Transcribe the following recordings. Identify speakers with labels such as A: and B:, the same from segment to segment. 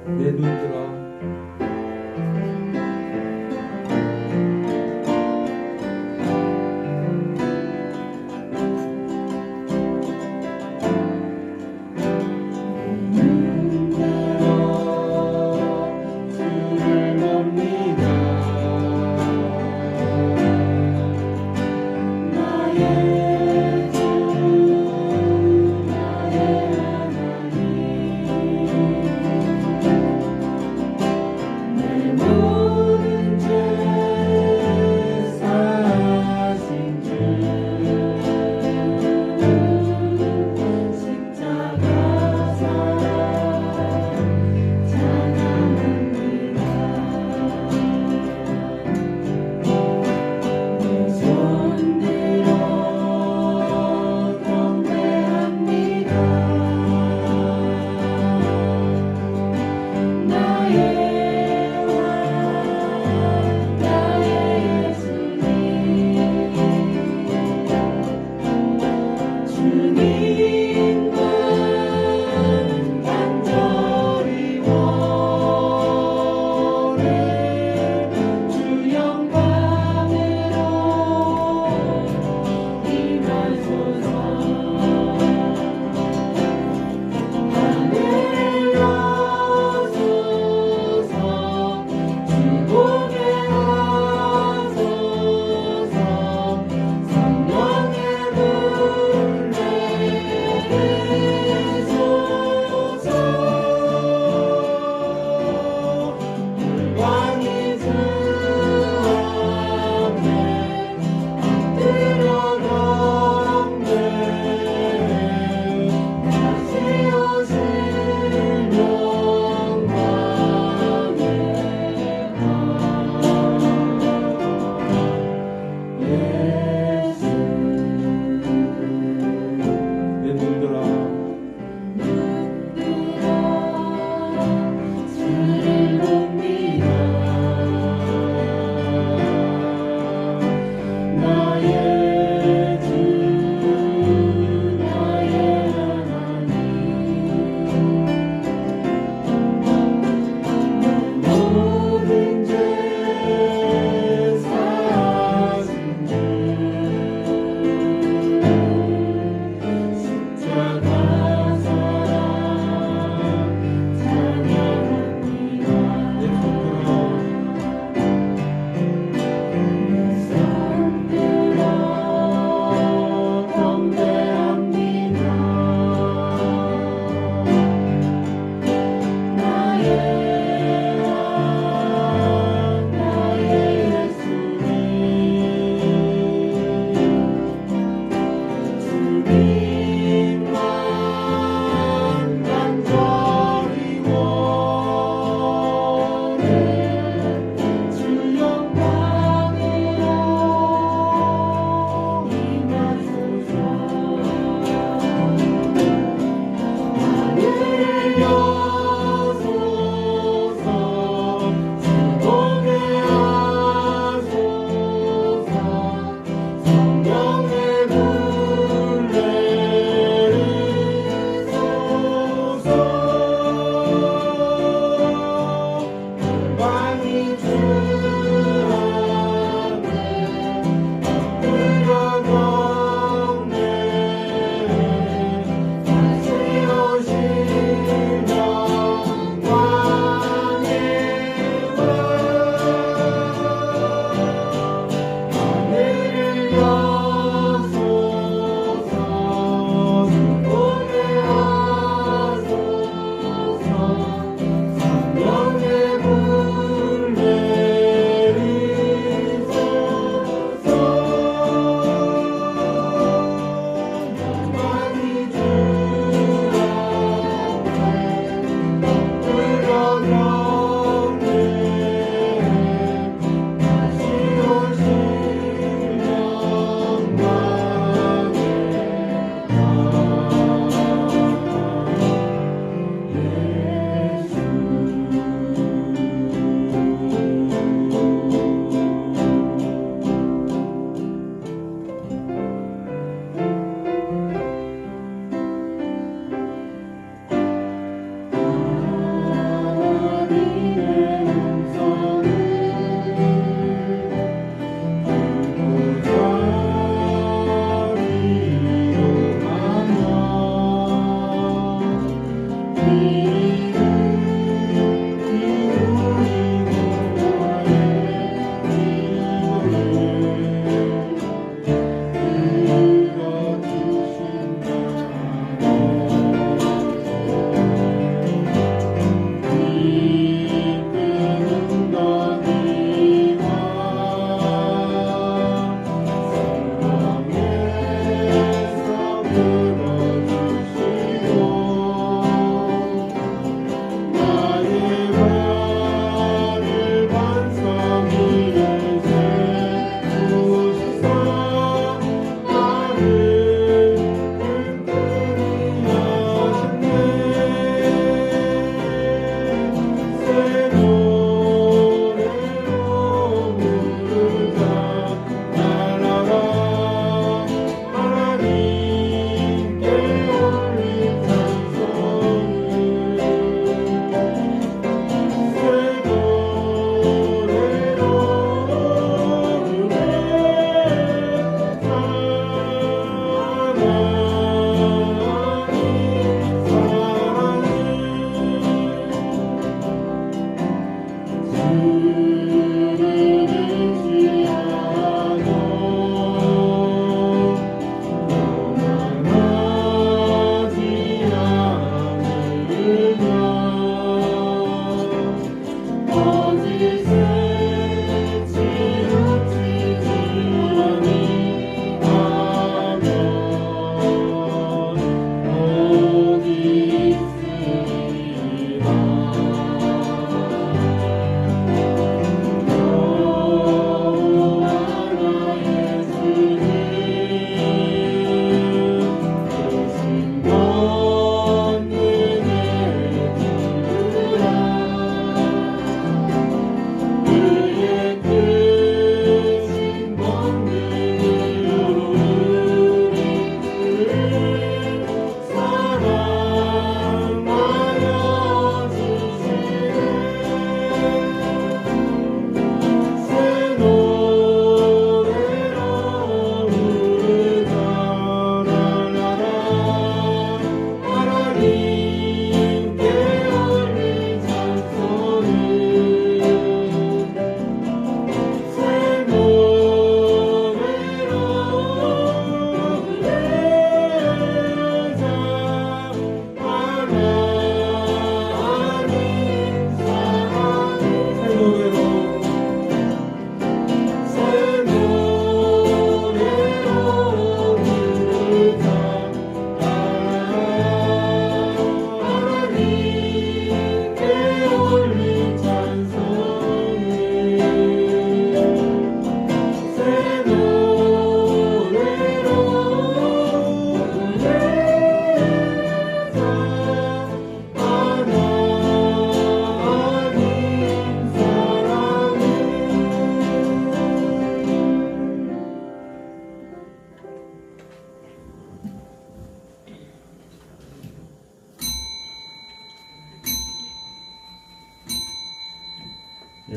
A: 내 눈들아 주를 봅니다. 나의 주 나의 하나님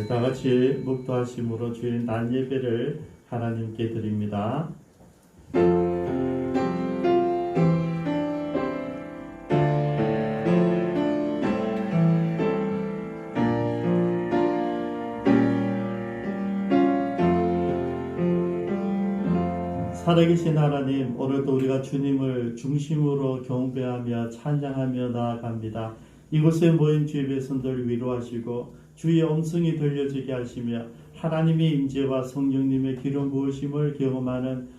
B: 다 같이 묵도하심으로 주일 난 예배를 하나님께 드립니다. 살아계신 하나님, 오늘도 우리가 주님을 중심으로 경배하며 찬양하며 나아갑니다. 이곳에 모인 주의 백성들 위로하시고 주의 음성이 들려지게 하시며 하나님의 임재와 성령님의 기름 부으심을 경험하는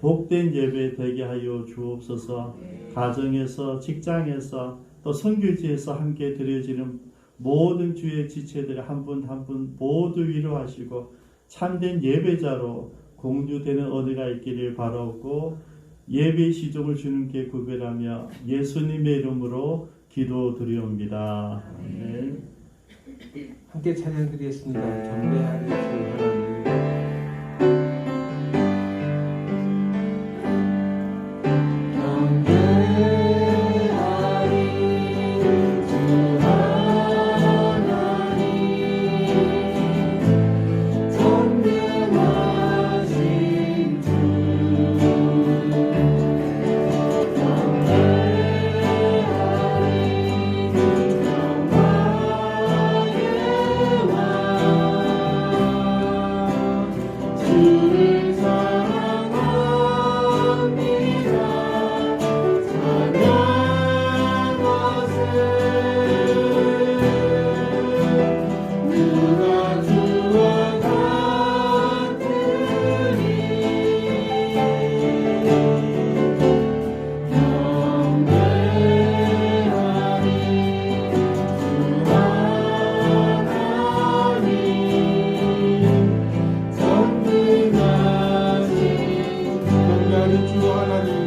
B: 복된 예배 되게 하여 주옵소서. 가정에서, 직장에서, 또 선교지에서 함께 드려지는 모든 주의 지체들 한 분 한 분 모두 위로하시고 참된 예배자로 공유되는 은혜가 있기를 바라고 예배의 시종을 주님께 구별하며 예수님의 이름으로 기도드리옵니다. 아멘.
A: 함께 찬양드리겠습니다. 경배하리 주 하나님.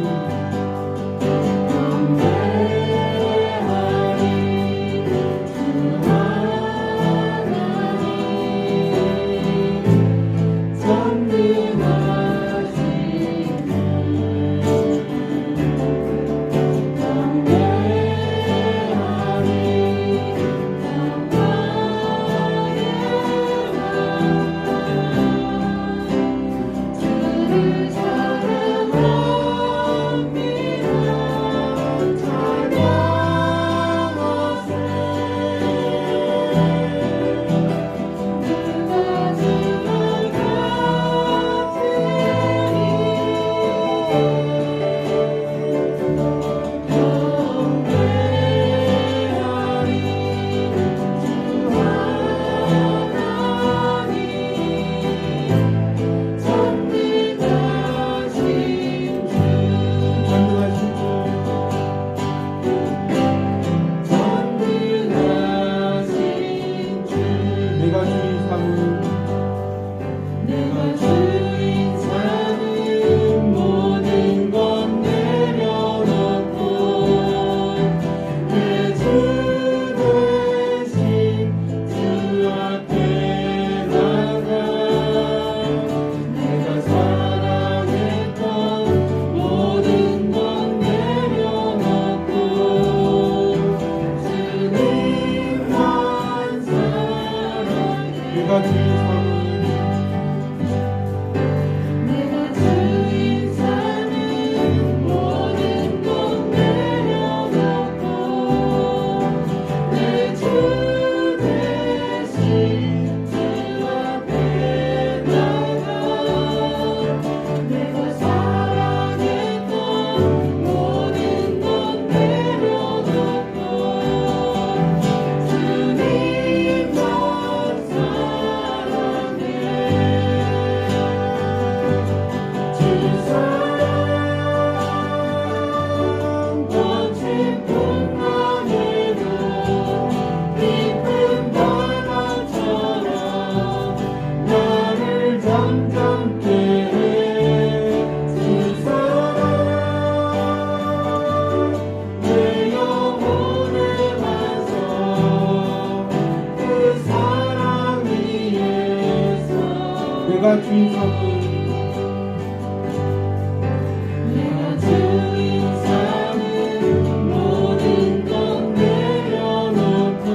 A: 내가 주인 삼은 모든 것 내려놓고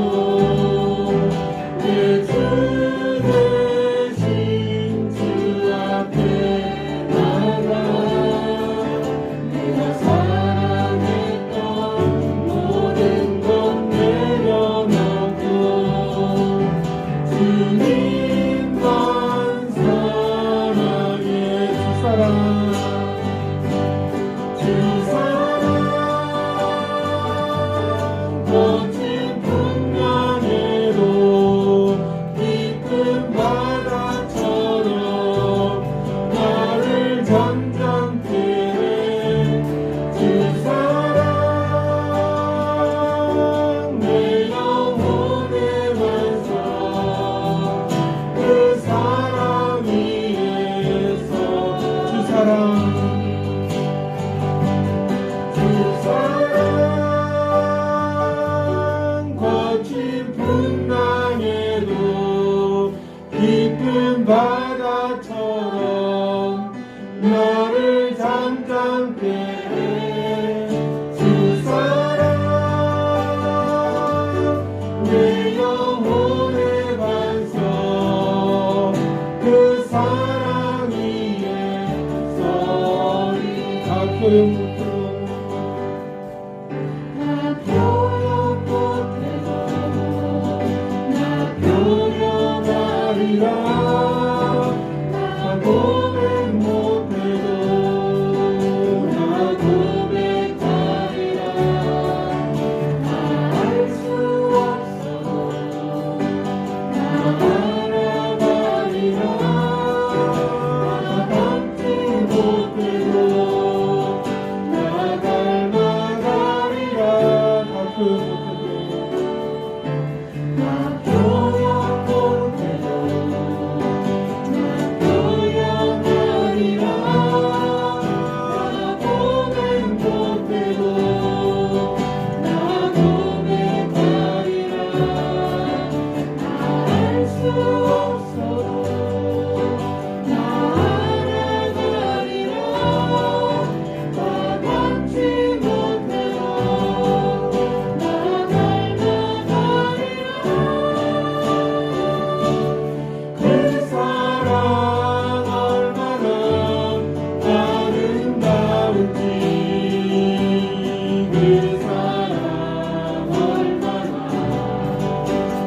A: 내 주 푸른 바다처럼 나를 잠잠케 해. 주 사랑 내 영혼의 반석 그 사랑 위에 서리. 다 표현 못해도 나 표현 못해도 나 표현하리라. 나 고백 못해도 나 고백하리라. 나 알 수 없어도 나 알아가리라. 나 닮지 못해도 나 닮아가리라. 다 표현 못해도 나 표현 못해도 나 표현하리라. 나 고백 못해도 나 고백하리라. 나 알 수 없어도 나 알아가리라. 나 닮지 못해도 나 닮아가리라. 그 사랑 얼마나 아름다운지 그 사랑 얼마나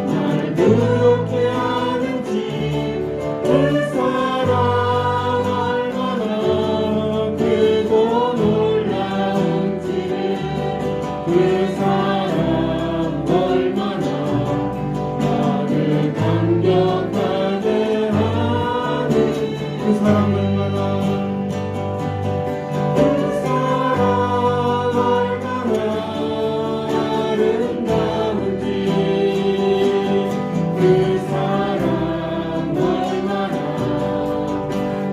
A: 나를 그렇게 하는지 그 사랑 얼마나 크고 놀라운지 그 사랑 얼마나 나를 감격하게 하는지 그 사랑 얼마나 그 사랑 얼마나 아름다운지 그 사랑 얼마나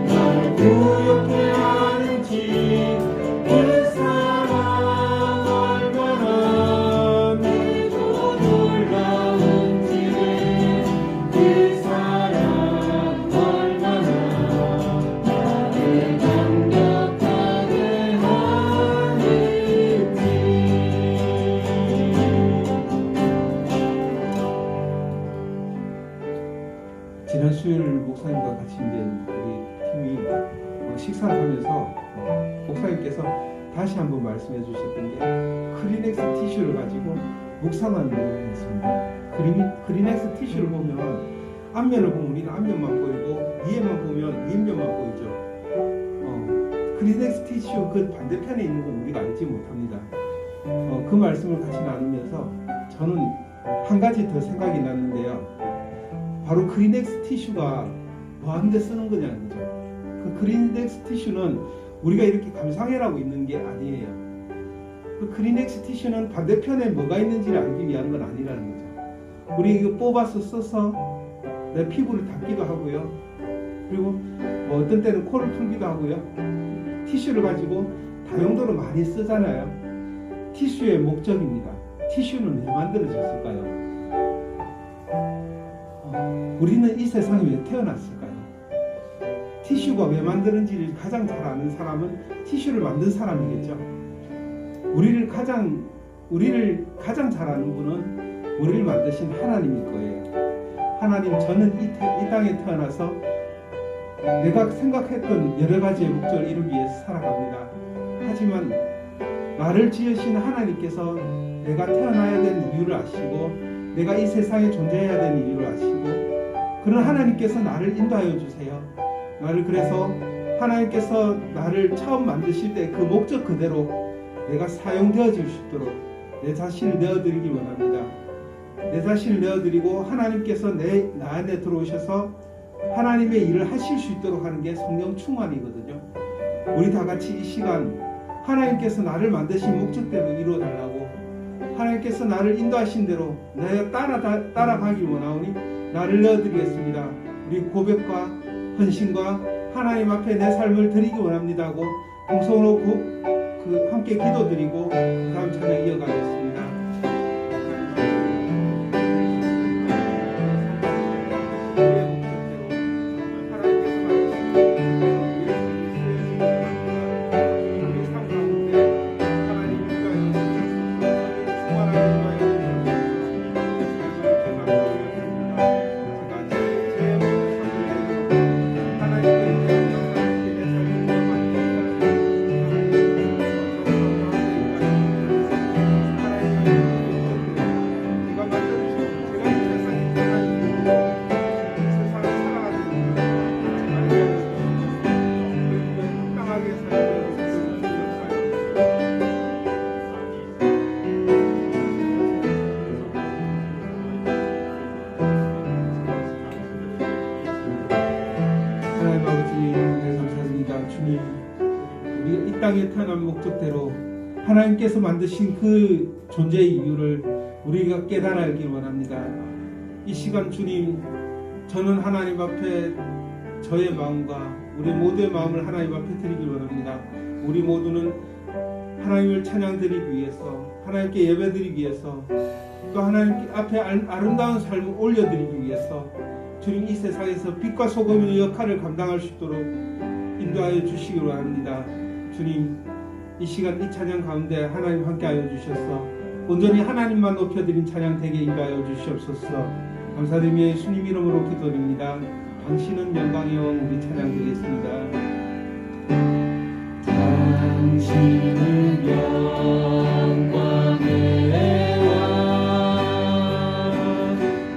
A: 나를 부욕해 하는지 그 사랑 얼마나 크고 놀라운지 그 사랑 얼마나 나를 감격하게 하는지. 지난 수요일 목사님과 같이 이제 우리 팀이 식사를 하면서 목사님께서 다시 한번 말씀해 주셨던 게 크리넥스 티슈를 가지고 묵상하는 걸 했습니다. 크리넥스 티슈를 보면 앞면을 보면 우리는 앞면만 보이고 위에만 보면 윗면만 보이죠. 크리넥스 티슈 그 반대편에 있는 건 우리가 알지 못합니다. 그 말씀을 같이 나누면서 저는 한 가지 더 생각이 났는데요. 바로 크리넥스 티슈가 뭐 하는 데 쓰는 거냐는 거죠. 그 크리넥스 티슈는 우리가 이렇게 감상해라고 있는 게 아니에요. 그 크리넥스 티슈는 반대편에 뭐가 있는지를 알기 위한 건 아니라는 거죠. 우리 이거 뽑아서 써서 내 피부를 닦기도 하고요. 그리고 뭐 어떤 때는 코를 풀기도 하고요. 티슈를 가지고 다용도로 많이 쓰잖아요. 티슈의 목적입니다. 티슈는 왜 만들어졌을까요? 우리는 이 세상에 왜 태어났을까요? 티슈가 왜 만드는지를 가장 잘 아는 사람은 티슈를 만든 사람이겠죠. 우리를 가장 잘 아는 분은 우리를 만드신 하나님일 거예요. 하나님, 저는 이 땅에 태어나서 내가 생각했던 여러 가지의 목적을 이루기 위해서 살아갑니다. 하지만 나를 지으신 하나님께서 내가 태어나야 되는 이유를 아시고 내가 이 세상에 존재해야 되는 이유를 아시고 그런 하나님께서 나를 인도하여 주세요. 나를 그래서 하나님께서 나를 처음 만드실 때 그 목적 그대로 내가 사용되어질 수 있도록 내 자신을 내어드리기 원합니다. 내 자신을 내어드리고 하나님께서 나 안에 들어오셔서 하나님의 일을 하실 수 있도록 하는 게 성령 충만이거든요. 우리 다 같이 이 시간 하나님께서 나를 만드신 목적대로 이루어달라고, 하나님께서 나를 인도하신 대로 내가 따라가길 원하오니 나를 내어드리겠습니다. 우리 고백과 헌신과 하나님 앞에 내 삶을 드리기 원합니다 하고 공성으로 함께 기도드리고 그 다음 찬양 이어가겠습니다. 주님, 우리가 이 땅에 태어난 목적대로 하나님께서 만드신 그 존재의 이유를 우리가 깨달아 알길 원합니다. 이 시간 주님, 저는 하나님 앞에 저의 마음과 우리 모두의 마음을 하나님 앞에 드리길 원합니다. 우리 모두는 하나님을 찬양드리기 위해서, 하나님께 예배드리기 위해서, 또 하나님 앞에 아름다운 삶을 올려드리기 위해서 주님 이 세상에서 빛과 소금의 역할을 감당할 수 있도록 인도하여 주시기 원합니다. 주님, 이 시간 이 찬양 가운데 하나님 함께하여 주셔서 온전히 하나님만 높여드린 찬양 되게 인도하여 주시옵소서. 감사드리며 예수님 이름으로 기도드립니다. 당신은 영광의 왕, 우리 찬양 드리겠습니다.
C: 당신은 영광의 왕,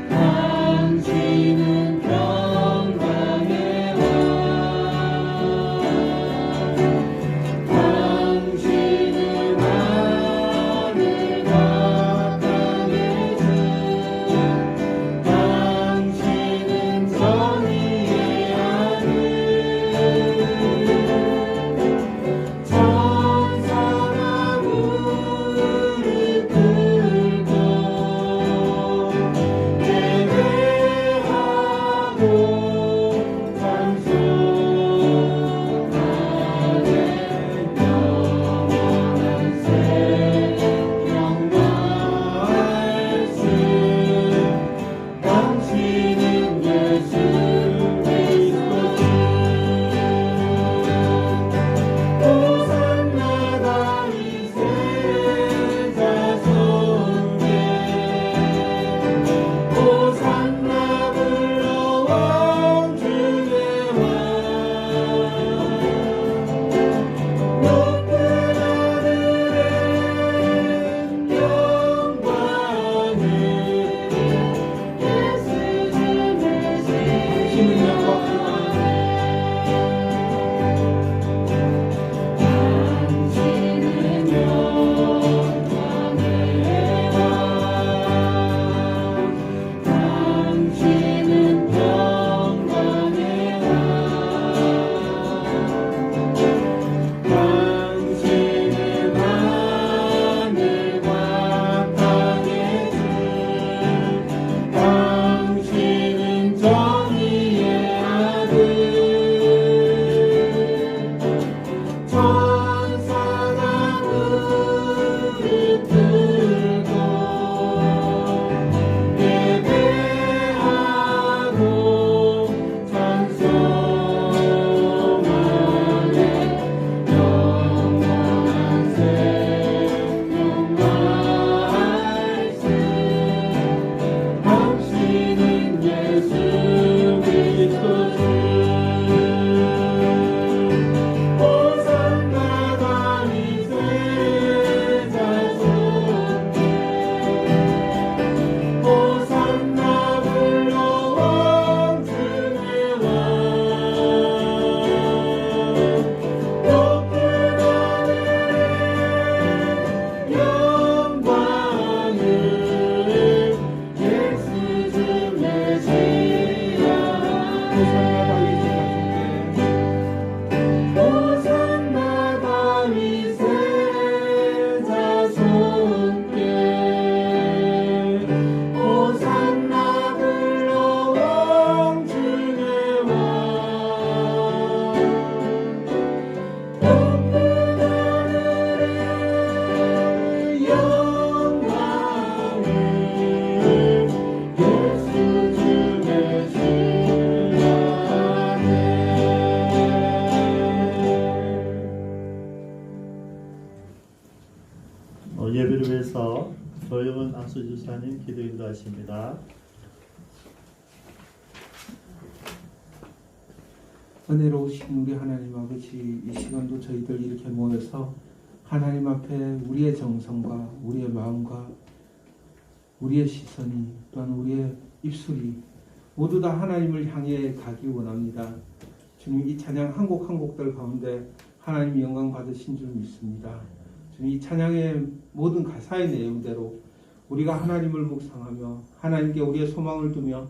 C: 당신은 평강의 왕, 당신은 하늘과 땅의 주, 당신은 정의의 아들, 천사가 무릎 꿇고 예배하고 찬송하네. 영원한 새 영광할수, 당신은 예수 그리스도 주. 호산나 다윗의 자손께, 호산나 불러 왕 중의 왕, 높은 하늘에 영광을 예수 주
A: 당신은
C: 메시아.
A: 영광의 왕,
C: 당신은 영광의 왕, 당신은 평강의 왕, 당신은 하늘과 땅의 주, 당신은 정의의 아들, 천사가 무릎 꿇고 예배하고 찬송하네. 영원한 새 영광할수, 당신은 예수 그리스도 주. 호산나 다윗의 자손께, 호산나 불러 왕 중의 왕, 높은 하늘에 영광을 예수 주 메시아.
A: 호산나 다윗의 자손께,
C: 호산나 다윗의 자손께, 호산나 불러 왕 중의 왕, 높은 하늘에 영광을 예수 주 메시아네.
B: 예배를 위해서 조영은 안수주사님 기도 인도하십니다.
A: 은혜로우신 우리 하나님 아버지, 이 시간도 저희들 이렇게 모여서 하나님 앞에 우리의 정성과 우리의 마음과 우리의 시선이, 또한 우리의 입술이 모두 다 하나님을 향해 가기 원합니다. 주님, 이 찬양 한 곡 한 곡들 가운데 하나님 영광 받으신 줄 믿습니다. 주님, 이 찬양의 모든 가사의 내용대로 우리가 하나님을 묵상하며 하나님께 우리의 소망을 두며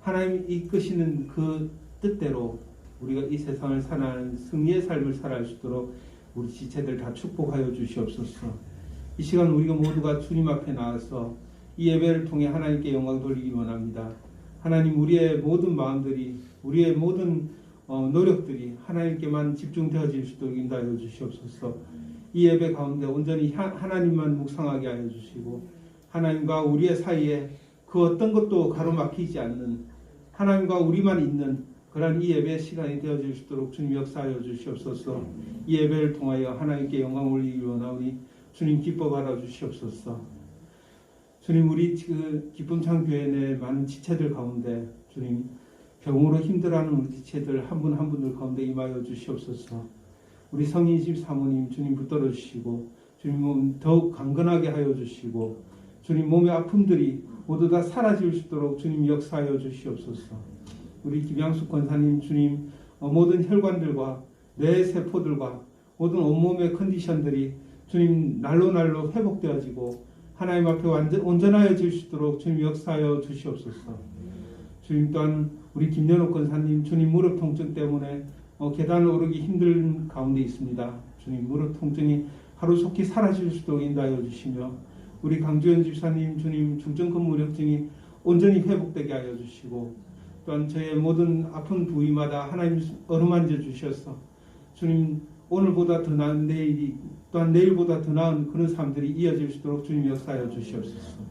A: 하나님이 이끄시는 그 뜻대로 우리가 이 세상을 사는 승리의 삶을 살아갈 수 있도록 우리 지체들 다 축복하여 주시옵소서. 이 시간 우리가 모두가 주님 앞에 나와서 이 예배를 통해 하나님께 영광 돌리기 원합니다. 하나님, 우리의 모든 마음들이, 우리의 모든 노력들이 하나님께만 집중되어질 수 있도록 인도하여 주시옵소서. 이 예배 가운데 온전히 하나님만 묵상하게 하여 주시고, 하나님과 우리의 사이에 그 어떤 것도 가로막히지 않는, 하나님과 우리만 있는 그러한 이 예배 시간이 되어질 수 있도록 주님 역사하여 주시옵소서. 이 예배를 통하여 하나님께 영광 올리기 원하오니 주님 기뻐 받아 주시옵소서. 주님, 우리 기쁨창 교회 내 많은 지체들 가운데 주님 병으로 힘들어하는 우리 지체들 한 분 한 분들 가운데 임하여 주시옵소서. 우리 성인집 사모님 주님 붙들어 주시고, 주님 몸 더욱 강건하게 하여 주시고, 주님 몸의 아픔들이 모두 다 사라질 수 있도록 주님 역사하여 주시옵소서. 우리 김양숙 권사님 주님 모든 혈관들과 뇌 세포들과 모든 온몸의 컨디션들이 주님 날로 회복되어지고 하나님 앞에 온전하여질 수 있도록 주님 역사하여 주시옵소서. 주님 또한 우리 김연옥 권사님 주님 무릎 통증 때문에 계단을 오르기 힘든 가운데 있습니다. 주님 무릎 통증이 하루속히 사라질 수 있도록 인도하여 주시며, 우리 강주현 집사님 주님 중증 근무력증이 온전히 회복되게 하여 주시고, 또한 저의 모든 아픈 부위마다 하나님 어루만져 주셔서 주님 오늘보다 더 나은 내일이, 또한 내일보다 더 나은 그런 삶들이 이어질 수 있도록 주님 역사하여 주시옵소서.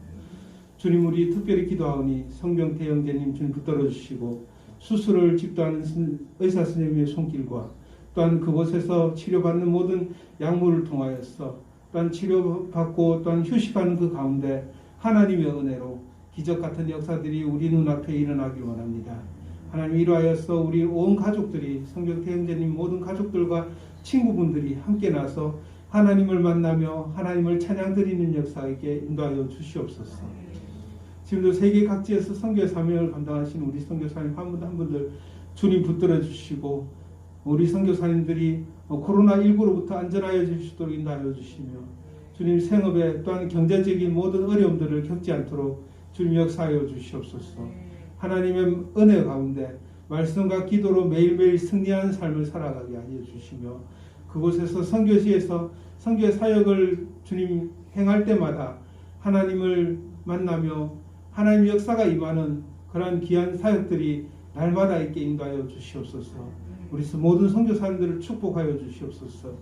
A: 주님, 우리 특별히 기도하오니 성병태 형제님 주님 붙들어 주시고, 수술을 집도하는 의사 선생님의 손길과 또한 그곳에서 치료받는 모든 약물을 통하여서 또한 치료받고 또한 휴식하는 그 가운데 하나님의 은혜로 기적 같은 역사들이 우리 눈앞에 일어나길 원합니다. 하나님, 이로하여서 우리 온 가족들이, 성병태 형제님 모든 가족들과 친구분들이 함께 나서 하나님을 만나며 하나님을 찬양드리는 역사에게 인도하여 주시옵소서. 지금도 세계 각지에서 선교 사명을 감당하시는 우리 선교사님 한 분 한 분들 주님 붙들어 주시고, 우리 선교사님들이 코로나19로부터 안전하여질 수 있도록 인도하여 주시며, 주님 생업에 또한 경제적인 모든 어려움들을 겪지 않도록 주님 역사하여 주시옵소서. 하나님의 은혜 가운데 말씀과 기도로 매일매일 승리하는 삶을 살아가게 하여 주시며, 그곳에서 선교지에서 선교 사역을 주님 행할 때마다 하나님을 만나며 하나님의 역사가 임하는 그러한 귀한 사역들이 날마다 있게 인도하여 주시옵소서. 우리 모든 선교사님들을 축복하여 주시옵소서.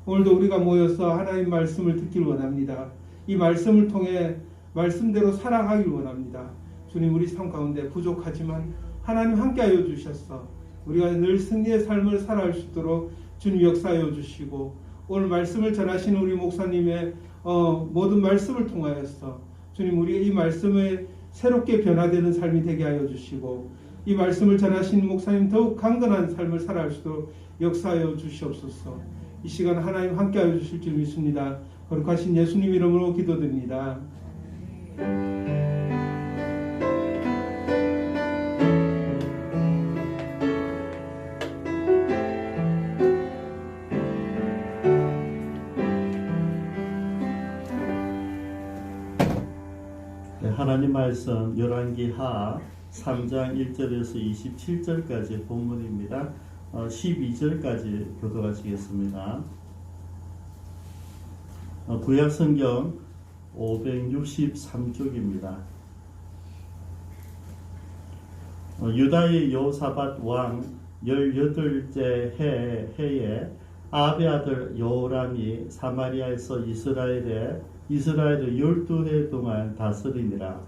A: 오늘도 우리가 모여서 하나님 말씀을 듣길 원합니다. 이 말씀을 통해 말씀대로 살아가길 원합니다. 주님, 우리 삶 가운데 부족하지만 하나님 함께하여 주셔서 우리가 늘 승리의 삶을 살아갈 수 있도록 주님 역사하여 주시고, 오늘 말씀을 전하시는 우리 목사님의 모든 말씀을 통하여서 주님, 우리가 이 말씀에 새롭게 변화되는 삶이 되게 하여 주시고, 이 말씀을 전하시는 목사님 더욱 강건한 삶을 살아갈 수 있도록 역사하여 주시옵소서. 이 시간 하나님 함께하여 주실 줄 믿습니다. 거룩하신 예수님 이름으로 기도드립니다.
B: 하나님 말씀 열왕기하 3장 1절에서 27절까지 본문입니다. 12절까지 교독하시겠습니다. 구약성경 563쪽입니다. 유다의 여호사밧 왕 18째 해에 아합의 아들 여호람이 사마리아에서 이스라엘을 12해 동안 다스리니라.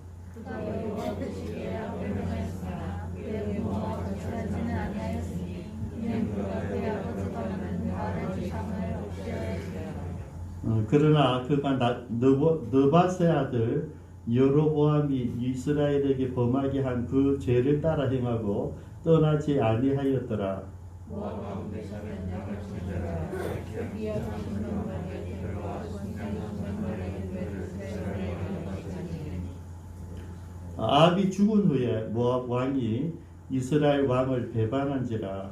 B: 그러나 그가 느밧의 아들 여로보암이 이스라엘에게 범하게 한 그 죄를 따라 행하고 떠나지 아니하였더라. 아합이 죽은 후에 모압 왕이 이스라엘 왕을 배반한지라.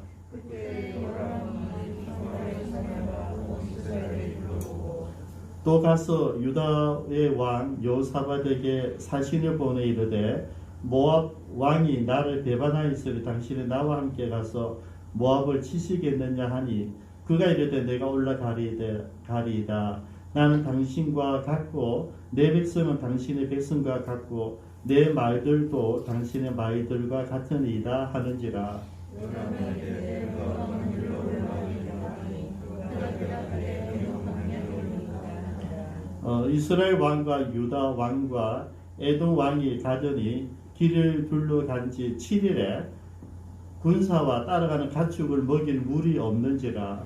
B: 또 가서 유다의 왕 여호사밧에게 사신을 보내 이르되 모압 왕이 나를 배반하였으니 당신이 나와 함께 가서 모압을 치시겠느냐 하니 그가 이르되 내가 올라가리이다. 나는 당신과 같고 내 백성은 당신의 백성과 같고 내 말들도 당신의 말들과 같으니이다 하는지라. 이스라엘 왕과 유다 왕과 에돔 왕이 가더니 길을 둘러간 지 7일에 군사와 따라가는 가축을 먹일 물이 없는지라.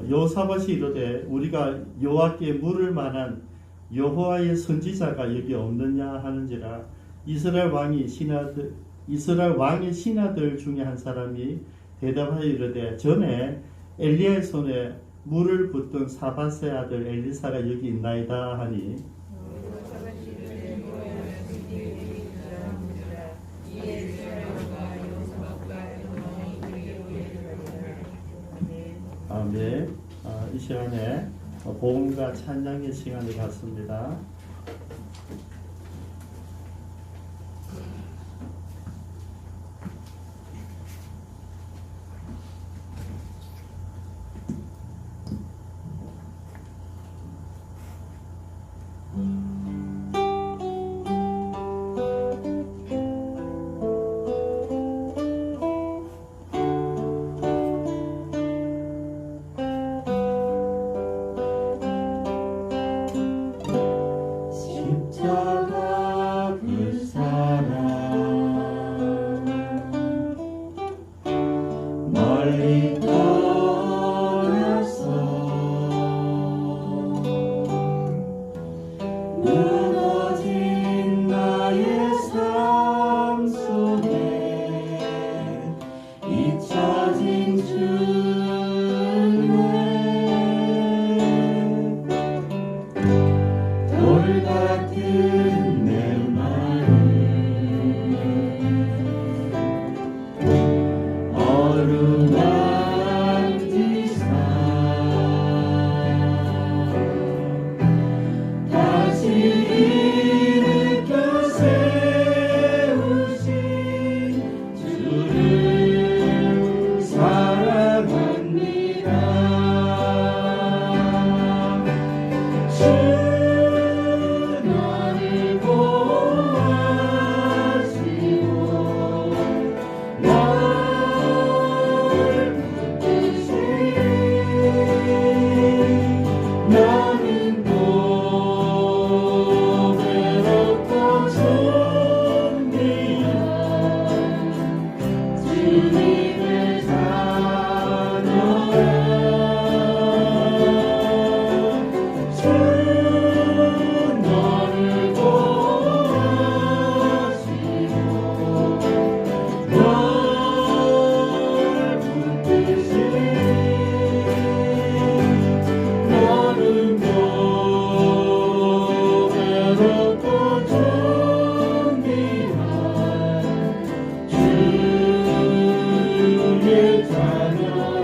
B: 여호사밧이 이르되 우리가 여호와께 물을 만한 여호와의 선지자가 여기 없느냐 하는지라. 이스라엘 왕의 신하들 중에 한 사람이 대답하여 이르되 전에 엘리야의 손에 물을 붓던 사밧의 아들 엘리사가 여기 있나이다 하니 아멘. 이 시간에 복음과 찬양의 시간을 갖습니다.
C: 십자가 그 사랑 멀리 떠나서 무너진 나의 삶 속에 잊혀진 주의 돌 같은 내 마음 어루만지사 다시 일으켜 세우신 주를 사랑합니다. 너를 보호하시고 널 붙드시니 나는 또 외롭고 존귀한 주님의 자녀야. 주 너를 보호하시고 널 붙드시니 너는 또 외롭고 존귀한 주의 자녀라.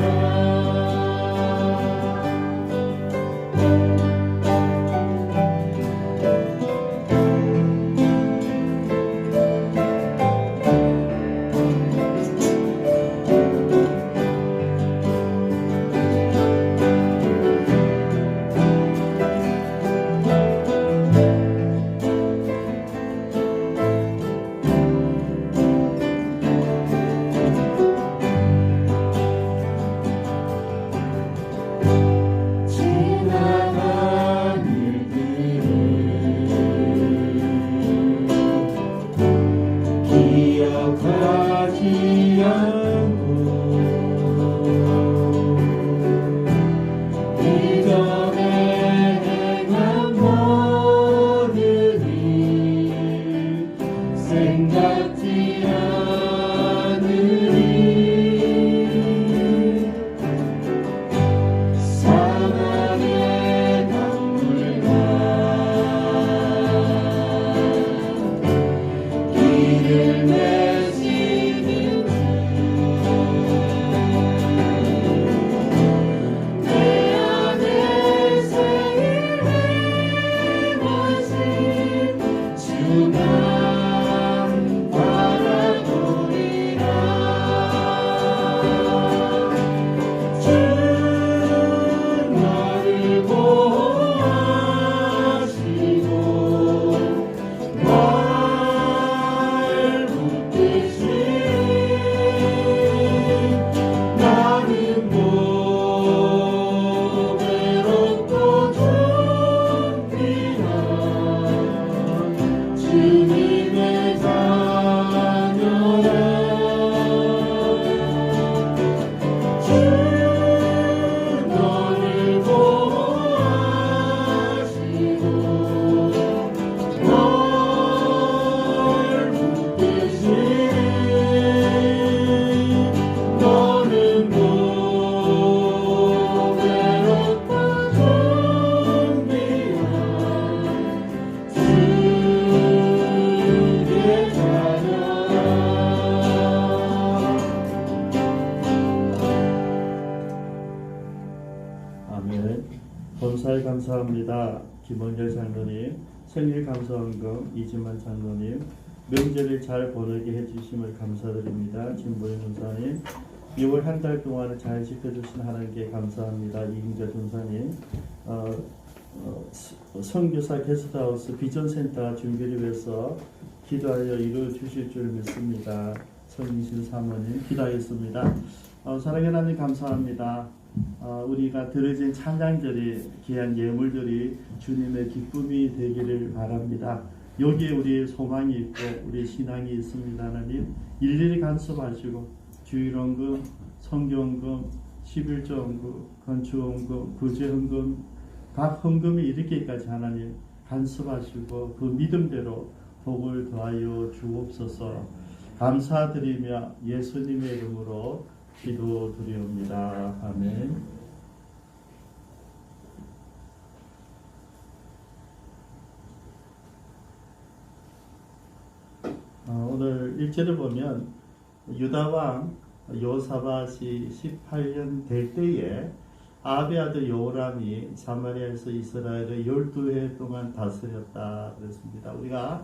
C: 지나간 일들을 기억하지 않고 이전에 행한 모든 일 생각지 않으리. 사랑의 강물과 길을 내시는 주 내 안에
B: 아멘. 범사에 감사합니다. 김원결 장로님, 생일 감사원금 이지만 장로님, 명절을 잘 보내게 해주심을 감사드립니다. 진보영 전사님, 6월 한 달 동안을 잘 지켜주신 하나님께 감사합니다. 이인자 전사님, 선교사 게스트하우스 비전센터 준비를 위해서 기도하여 이루어 주실 줄 믿습니다. 성인신 사모님 기도하겠습니다. 사랑하는 하나님 감사합니다. 우리가 드려진 찬양들이 귀한 예물들이 주님의 기쁨이 되기를 바랍니다. 여기에 우리의 소망이 있고 우리의 신앙이 있습니다. 하나님 일일이 간섭하시고 주일원금, 성경금, 11조원금, 건축원금, 구제헌금 각 헌금이 이르기까지 하나님 간섭하시고 그 믿음대로 복을 더하여 주옵소서. 감사드리며 예수님의 이름으로 기도드리옵니다. 아멘. 오늘 1절을 보면 유다왕 여호사밧이 18년 될 때에 아합의 아들 여호람이 사마리아에서 이스라엘을 12해 동안 다스렸다 그랬습니다. 우리가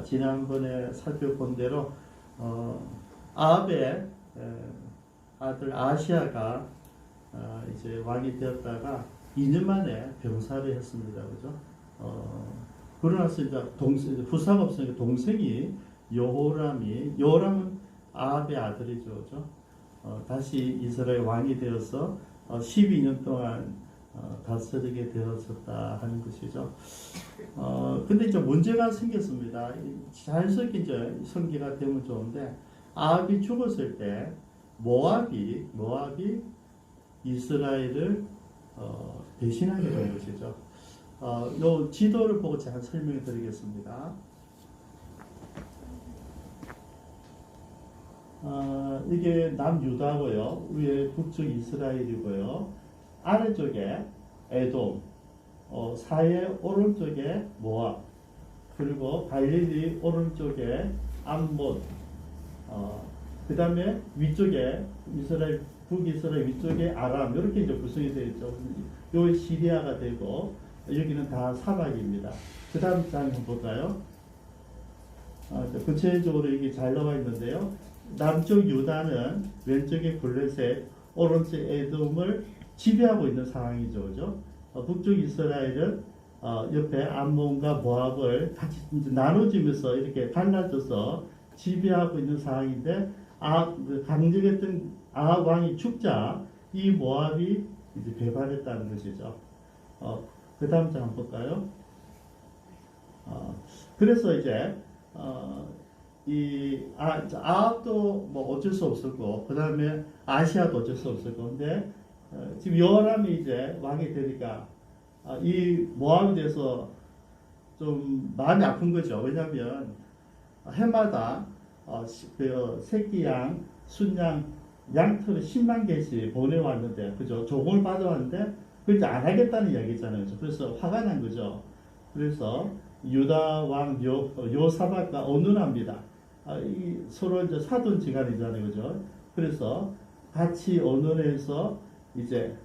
B: 지난번에 살펴본 대로 아합의 아들 아시아가 이제 왕이 되었다가 2년 만에 병사를 했습니다. 그죠? 그러나서 이제 후사가 없으니까 동생이 여호람은 아합의 아들이죠. 그죠? 다시 이스라엘 왕이 되어서 12년 동안 다스리게 되었었다 하는 것이죠. 근데 이제 문제가 생겼습니다. 자연스럽게 이제 성기가 되면 좋은데 아합이 죽었을 때 모압이 이스라엘을 대신하게 된 것이죠. 요 지도를 보고 제가 설명해 드리겠습니다. 이게 남유다고요. 위에 북쪽 이스라엘이고요. 아래쪽에 에돔, 사해 오른쪽에 모압, 그리고 갈릴리 오른쪽에 암몬, 그 다음에 위쪽에 이스라엘, 북이스라엘 위쪽에 아람, 이렇게 이제 구성이 되어 있죠. 요 시리아가 되고, 여기는 다 사막입니다. 그 다음 장 한번 볼까요? 구체적으로 이게 잘 나와 있는데요. 남쪽 유다는 왼쪽에 블레셋, 오른쪽 에돔을 지배하고 있는 상황이죠. 그죠? 북쪽 이스라엘은 옆에 암몬과 모압을 같이 이제 나눠지면서 이렇게 갈라져서 지배하고 있는 상황인데 강력했던 아합 왕이 죽자 이 모압이 이제 배반했다는 것이죠. 그 다음 장 한번 볼까요? 그래서 이제 이 아합도 뭐 어쩔 수 없었고 그 다음에 아시아도 어쩔 수 없었고 근데 지금 여호람이 이제 왕이 되니까 이 모압에 대해서 좀 마음이 아픈 거죠. 왜냐하면 해마다 새끼 양, 순양, 양털을 10만 개씩 보내왔는데 그죠? 조공을 받아왔는데 그걸 이제 안 하겠다는 이야기잖아요. 그래서 화가 난 거죠. 그래서 유다 왕 여호사밧과 언론합니다. 이 서로 이제 사돈지간이잖아요, 그죠? 그래서 같이 언론해서 이제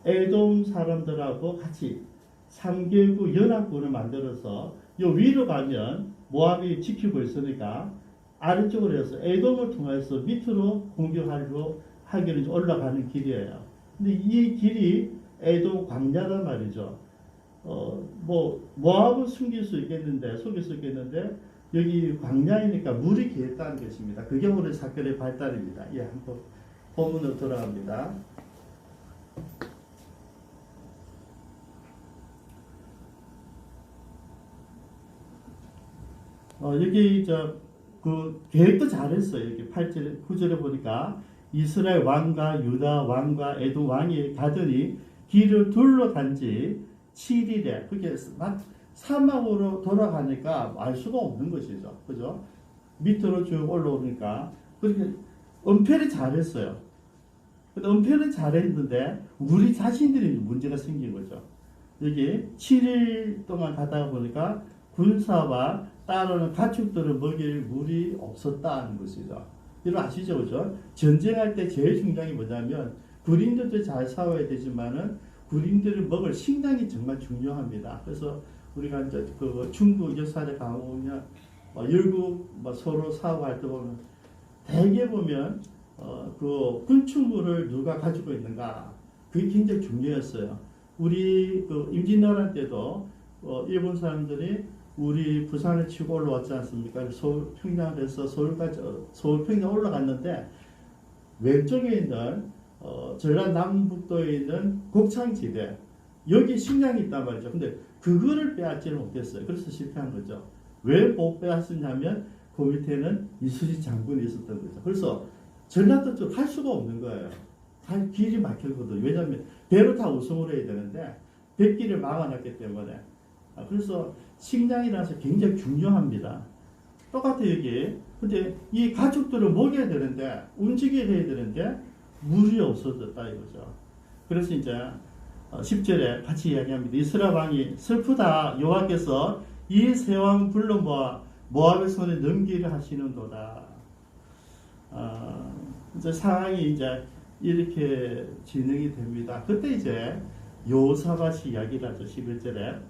B: 에돔 사람들하고 같이 3개국 연합군을 만들어서 요 위로 가면 모압이 지키고 있으니까 아래쪽으로 해서 에돔을 통해서 밑으로 공격하기로 올라가는 길이에요. 근데 이 길이 에돔 광야란 말이죠. 뭐 모압을 속일 수 있겠는데 여기 광야이니까 물이 개했다는 것입니다. 그게 오늘 사건의 발달입니다. 예, 한번 본문으로 돌아갑니다. 여기 그 계획도 잘했어요. 이렇게 8절, 9절에 보니까 이스라엘 왕과 유다 왕과 에돔 왕이 가더니 길을 둘러간 지 7일에 그게 막 사막으로 돌아가니까 알 수가 없는 것이죠. 그죠? 밑으로 쭉 올라오니까 그렇게 은폐를 잘했어요. 근데 은폐는 잘했는데 우리 자신들이 문제가 생긴 거죠. 여기 7일 동안 가다가 보니까 군사와 따르는 가축들을 먹일 물이 없었다는 것이죠. 여러분 아시죠? 그죠? 전쟁할 때 제일 중요한 게 뭐냐면 군인들도 잘 싸워야 되지만은 군인들이 먹을 식량이 정말 중요합니다. 그래서 우리가 이제 그 중국 역사에 가보면 열국 서로 싸워할 때 보면 대개 보면 그 군축물을 누가 가지고 있는가 그게 굉장히 중요했어요. 우리 그 임진왜란 때도 일본 사람들이 우리 부산을 치고 올라왔지 않습니까? 서울 평양에서 서울 평양 올라갔는데 왼쪽에 있는 전라남북도에 있는 곡창지대 여기 식량이 있단 말이죠. 근데 그거를 빼앗지를 못했어요. 그래서 실패한 거죠. 왜 못 빼앗았냐면 그 밑에는 이순신 장군이 있었던 거죠. 그래서 전라도 쪽 갈 수가 없는 거예요. 갈 길이 막혔거든요. 왜냐하면 배로 다 우승을 해야 되는데 백길을 막아놨기 때문에. 그래서 식량이라는 것이 굉장히 중요합니다. 똑같아요 여기. 근데 이 가축들을 먹여야 되는데 움직여야 되는데 물이 없어졌다 이거죠. 그래서 이제 10절에 같이 이야기합니다. 이스라엘 왕이 슬프다. 여호와께서 이 세 왕 불러 모아 모압의 손에 넘기려 하시는도다. 이제 상황이 이제 이렇게 진행이 됩니다. 그때 이제 여호사밧이 이야기를 하죠. 11절에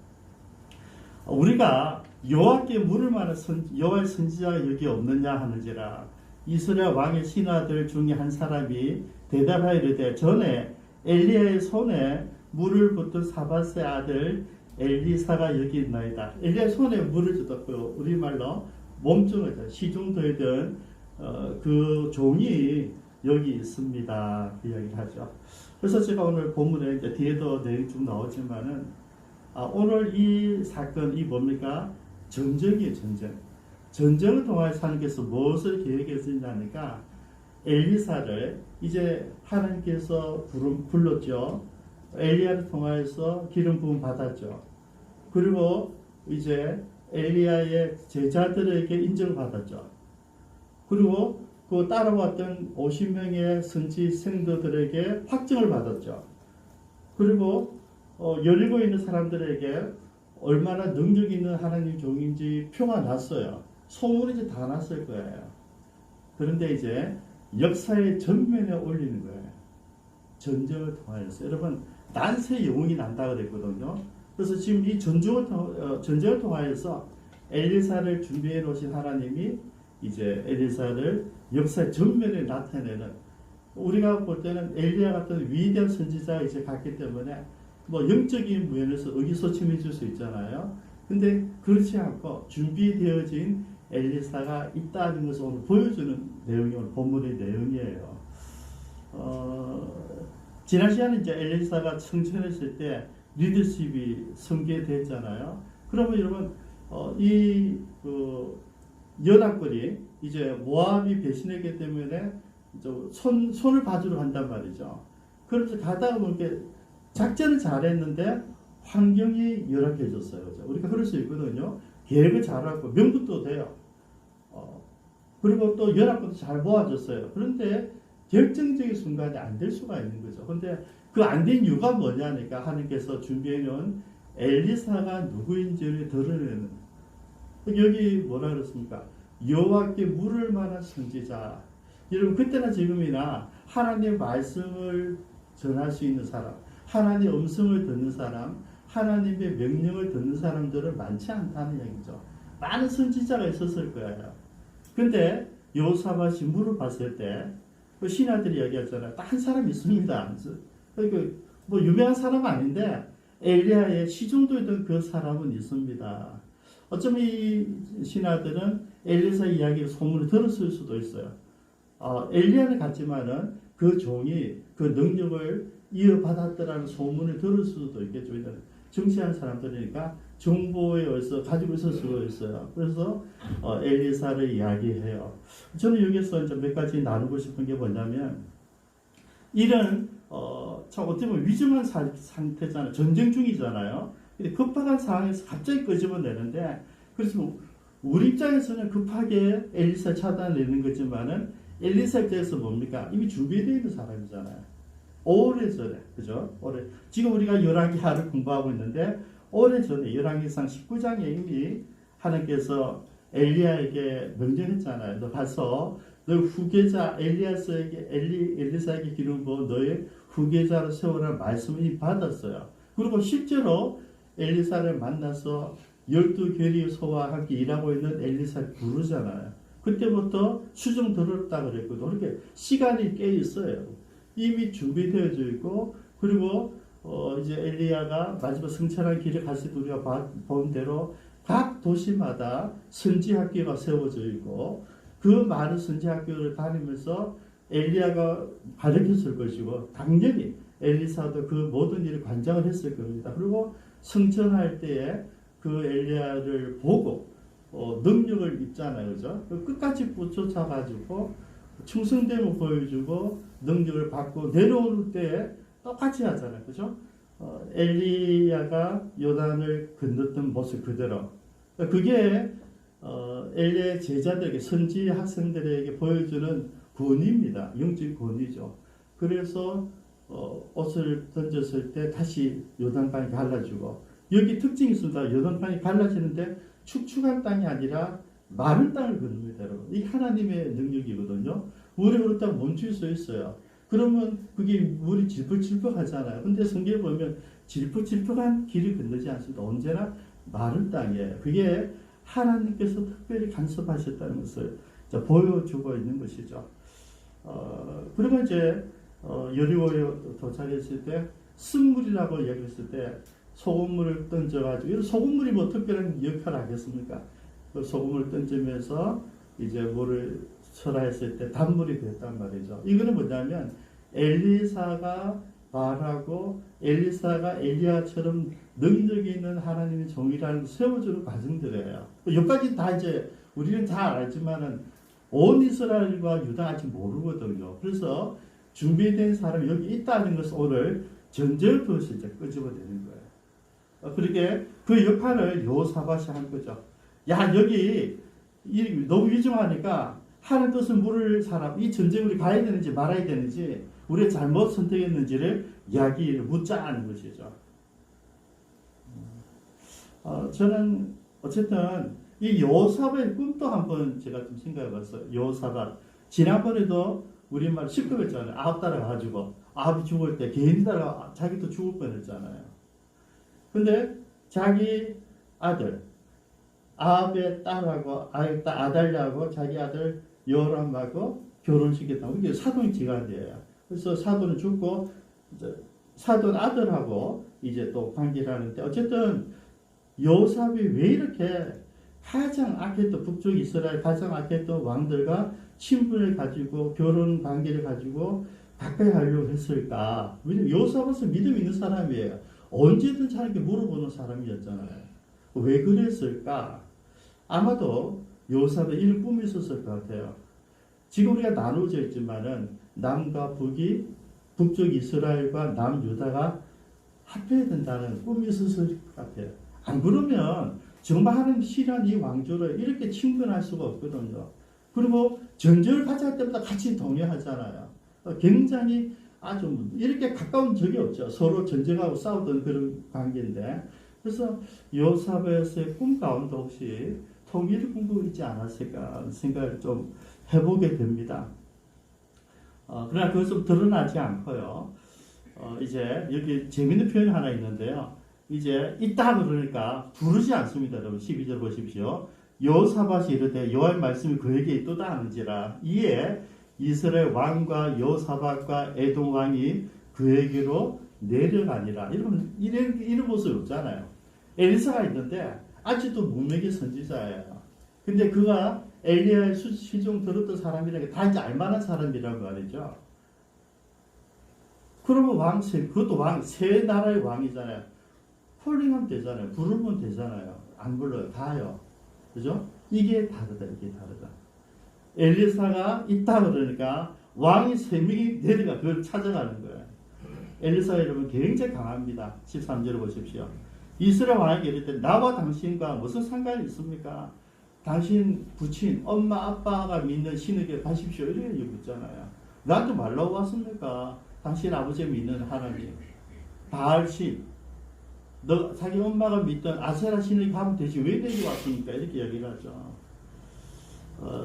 B: 우리가 여호와께 물을 만한 여호와의 선지자가 여기 없느냐 하는지라. 이스라엘 왕의 신하들 중에 한 사람이 대답하여 이르되 전에 엘리야의 손에 물을 붓던 사밧의 아들 엘리사가 여기 있나이다. 엘리야의 손에 물을 줬고 우리말로 몸종을 시중도이던 그 종이 여기 있습니다. 그 이야기를 하죠. 그래서 제가 오늘 본문에 이제 뒤에도 내용이 좀 나오지만은 오늘 이 사건이 뭡니까? 전쟁이에요, 전쟁. 전쟁을 통해서 하나님께서 무엇을 계획했느냐니까 엘리사를 이제 하나님께서 불렀죠. 엘리야를 통해서 기름 부음 받았죠. 그리고 이제 엘리야의 제자들에게 인정받았죠. 그리고 그 따라왔던 50명의 선지 생도들에게 확증을 받았죠. 그리고 열리고 있는 사람들에게 얼마나 능력 있는 하나님 종인지 표가 났어요. 소문이 이제 다 났을 거예요. 그런데 이제 역사의 전면에 올리는 거예요. 전쟁을 통하여서. 여러분, 난세 영웅이 난다 그랬거든요. 그래서 지금 이 전쟁을 통하여서 엘리사를 준비해 놓으신 하나님이 이제 엘리사를 역사의 전면에 나타내는, 우리가 볼 때는 엘리야 같은 위대한 선지자가 이제 갔기 때문에 뭐 영적인 면에서 의기소침해 줄 수 있잖아요. 근데 그렇지 않고 준비되어진 엘리사가 있다는 것을 오늘 보여주는 내용이 오늘 본문의 내용이에요. 지난 시간에 이제 엘리사가 청천했을 때 리더십이 성계됐잖아요. 그러면 여러분 연합군이 이제 모압이 배신했기 때문에 손을 봐주러 간단 말이죠. 그래서 가다가 보니까 작전을 잘했는데 환경이 열악해졌어요. 그죠? 우리가 그럴 수 있거든요. 계획을 잘하고 명분도 돼요. 그리고 또 연합군도 잘 모아졌어요. 그런데 결정적인 순간에 안 될 수가 있는 거죠. 근데 그 안 된 이유가 뭐냐니까 하나님께서 준비해 놓은 엘리사가 누구인지를 드러내는, 여기 뭐라 그랬습니까? 여호와께 물을 만한 선지자. 여러분, 그때나 지금이나 하나님의 말씀을 전할 수 있는 사람, 하나님의 음성을 듣는 사람, 하나님의 명령을 듣는 사람들은 많지 않다는 얘기죠. 많은 선지자가 있었을 거예요. 근데 여호사밧이 물을 봤을 때 그 신하들이 얘기하잖아요. 딱 한 사람 있습니다. 뭐 유명한 사람은 아닌데 엘리야의 시중도였던 그 사람은 있습니다. 어쩌면 이 신하들은 엘리사 이야기 소문을 들었을 수도 있어요. 엘리야는 같지만은 그 종이 그 능력을 이어받았더라는 소문을 들을 수도 있겠죠. 정치하는 사람들이니까 정보에 의해서 가지고 있을 수도 있어요. 그래서 엘리사를 이야기해요. 저는 여기서 이제 몇 가지 나누고 싶은 게 뭐냐면, 이런 참 어떻게 보면 위중한 상태잖아요. 전쟁 중이잖아요. 근데 급박한 상황에서 갑자기 끄집어내는데, 그래서 우리 입장에서는 급하게 엘리사 차단내는 거지만은 엘리사 입장에서 뭡니까? 이미 준비되어 있는 사람이잖아요. 오래전에, 그죠? 지금 우리가 열왕기하를 공부하고 있는데, 오래전에 열왕기상 19장에 이미 하나님께서 엘리야에게 명령했잖아요. 너 가서 너 후계자 엘리사에게 기름 부어 너의 후계자로 세우라는 말씀을 이미 받았어요. 그리고 실제로 엘리사를 만나서 12계리소와 함께 일하고 있는 엘리사를 부르잖아요. 그때부터 수종 들었다 그랬거든요. 그렇게 시간이 꽤 있어요. 이미 준비되어져 있고, 그리고 이제 엘리야가 마지막 승천한 길에 갔을 때 우리가 본 대로 각 도시마다 선지학교가 세워져 있고, 그 많은 선지학교를 다니면서 엘리야가 가르쳤을 것이고, 당연히 엘리사도 그 모든 일을 관장을 했을 겁니다. 그리고 승천할 때에 그 엘리야를 보고 능력을 입잖아요, 그죠? 끝까지 쫓아가지고 충성됨을 보여주고 능력을 받고 내려올 때 똑같이 하잖아요, 그죠? 엘리야가 요단을 건넜던 모습 그대로. 그게 엘리야의 제자들에게, 선지 학생들에게 보여주는 권위입니다. 영적 권위죠. 그래서 옷을 던졌을 때 다시 요단강이 갈라지고, 여기 특징이 있습니다. 요단강이 갈라지는데 축축한 땅이 아니라 마른 땅을 건넙니다, 여러분. 이게 하나님의 능력이거든요. 물이 그렇다고 멈출 수 있어요. 그러면 그게 물이 질퍽질퍽 하잖아요. 근데 성경에 보면 질퍽질퍽한 길을 건너지 않습니다. 언제나 마른 땅이에요. 그게 하나님께서 특별히 간섭하셨다는 것을 보여주고 있는 것이죠. 그리고 이제 여리고에 도착했을 때 쓴물이라고 얘기했을 때 소금물을 던져가지고, 이런 소금물이 뭐 특별한 역할을 하겠습니까? 그 소금을 던지면서 이제 물을 설화했을 때 단물이 됐단 말이죠. 이거는 뭐냐면 엘리사가 말하고 엘리사가 엘리야처럼 능력이 있는 하나님의 종이라는 세워주는 과정들이에요. 여기까지 다 이제 우리는 잘 알지만은 온 이스라엘과 유다 아직 모르거든요. 그래서 준비된 사람이 여기 있다는 것을 오늘 전제를 두어서 이제 끄집어내는 거예요. 그렇게 그 역할을 여호사밧이 한 거죠. 야, 여기 너무 위중하니까 하는 뜻은 모를 사람, 이 전쟁 우리 가야 되는지 말아야 되는지, 우리가 잘못 선택했는지를 이야기를 묻자는 것이죠. 저는 어쨌든 이 여호사밧의 꿈도 한번 제가 좀 생각해봤어요. 여호사밧 지난번에도 우리말 시끄럽잖아요. 아합 따라가지고 아합이 죽을 때 괜히 따라 자기도 죽을 뻔했잖아요. 근데 자기 아들 아합의 딸하고 아달랴하고 자기 아들 여호람하고 결혼시켰다고. 이게 사돈 지간이에요. 그래서 사돈은 죽고 이제 사돈 아들하고 이제 또 관계를 하는데, 어쨌든 여호사밧이 왜 이렇게 가장 악했던 북쪽 이스라엘 가장 악했던 왕들과 친분을 가지고 결혼 관계를 가지고 가까이 하려고 했을까? 왜냐면 여호사밧은 믿음 있는 사람이에요. 언제든 자기에게 물어보는 사람이었잖아요. 왜 그랬을까? 아마도 여호사밧에 이런 꿈이 있었을 것 같아요. 지금 우리가 나누어져 있지만은 남과 북이, 북쪽 이스라엘과 남유다가 합해야 된다는 꿈이 있었을 것 같아요. 안 그러면 정말 하나님 실한 이 왕조를 이렇게 친근할 수가 없거든요. 그리고 전쟁을 같이 할 때마다 같이 동행하잖아요. 굉장히 아주 이렇게 가까운 적이 없죠. 서로 전쟁하고 싸우던 그런 관계인데, 그래서 여호사밧의 꿈 가운데 혹시 통일을 꿈꾸고 있지 않았을까 하는 생각을 좀 해보게 됩니다. 그러나 그것은 드러나지 않고요. 이제 여기 재밌는 표현이 하나 있는데요. 이제 있다 그러니까 부르지 않습니다. 여러분 12절 보십시오. 여호사밧이 이르되 여호와의 말씀이 그에게 있도다 하는지라. 이에 이스라엘 왕과 여호사밧과 에돔 왕이 그에게로 내려가니라. 이런 모습이 없잖아요. 엘리사가 있는데 아직도 문맥의 선지자예요. 근데 그가 엘리야의 시종 들었던 사람이라는 게 다 이제 알만한 사람이라고 말이죠. 그러면 그것도 세 나라의 왕이잖아요. 콜링하면 되잖아요. 부르면 되잖아요. 안 불러요. 다요. 그죠? 이게 다르다. 엘리사가 있다 그러니까 왕이 세 명이 내려가 그걸 찾아가는 거예요. 엘리사가 여러분 굉장히 강합니다. 13절을 보십시오. 이스라엘 왕에게 이르되 나와 당신과 무슨 상관이 있습니까? 당신 부친, 엄마, 아빠가 믿는 신에게 가십시오. 이렇게 묻잖아요. 나한테 말라고 왔습니까? 당신 아버지 믿는 하나님. 바알신. 자기 엄마가 믿던 아세라 신에게 가면 되지. 왜 내게 왔습니까? 이렇게 얘기를 하죠.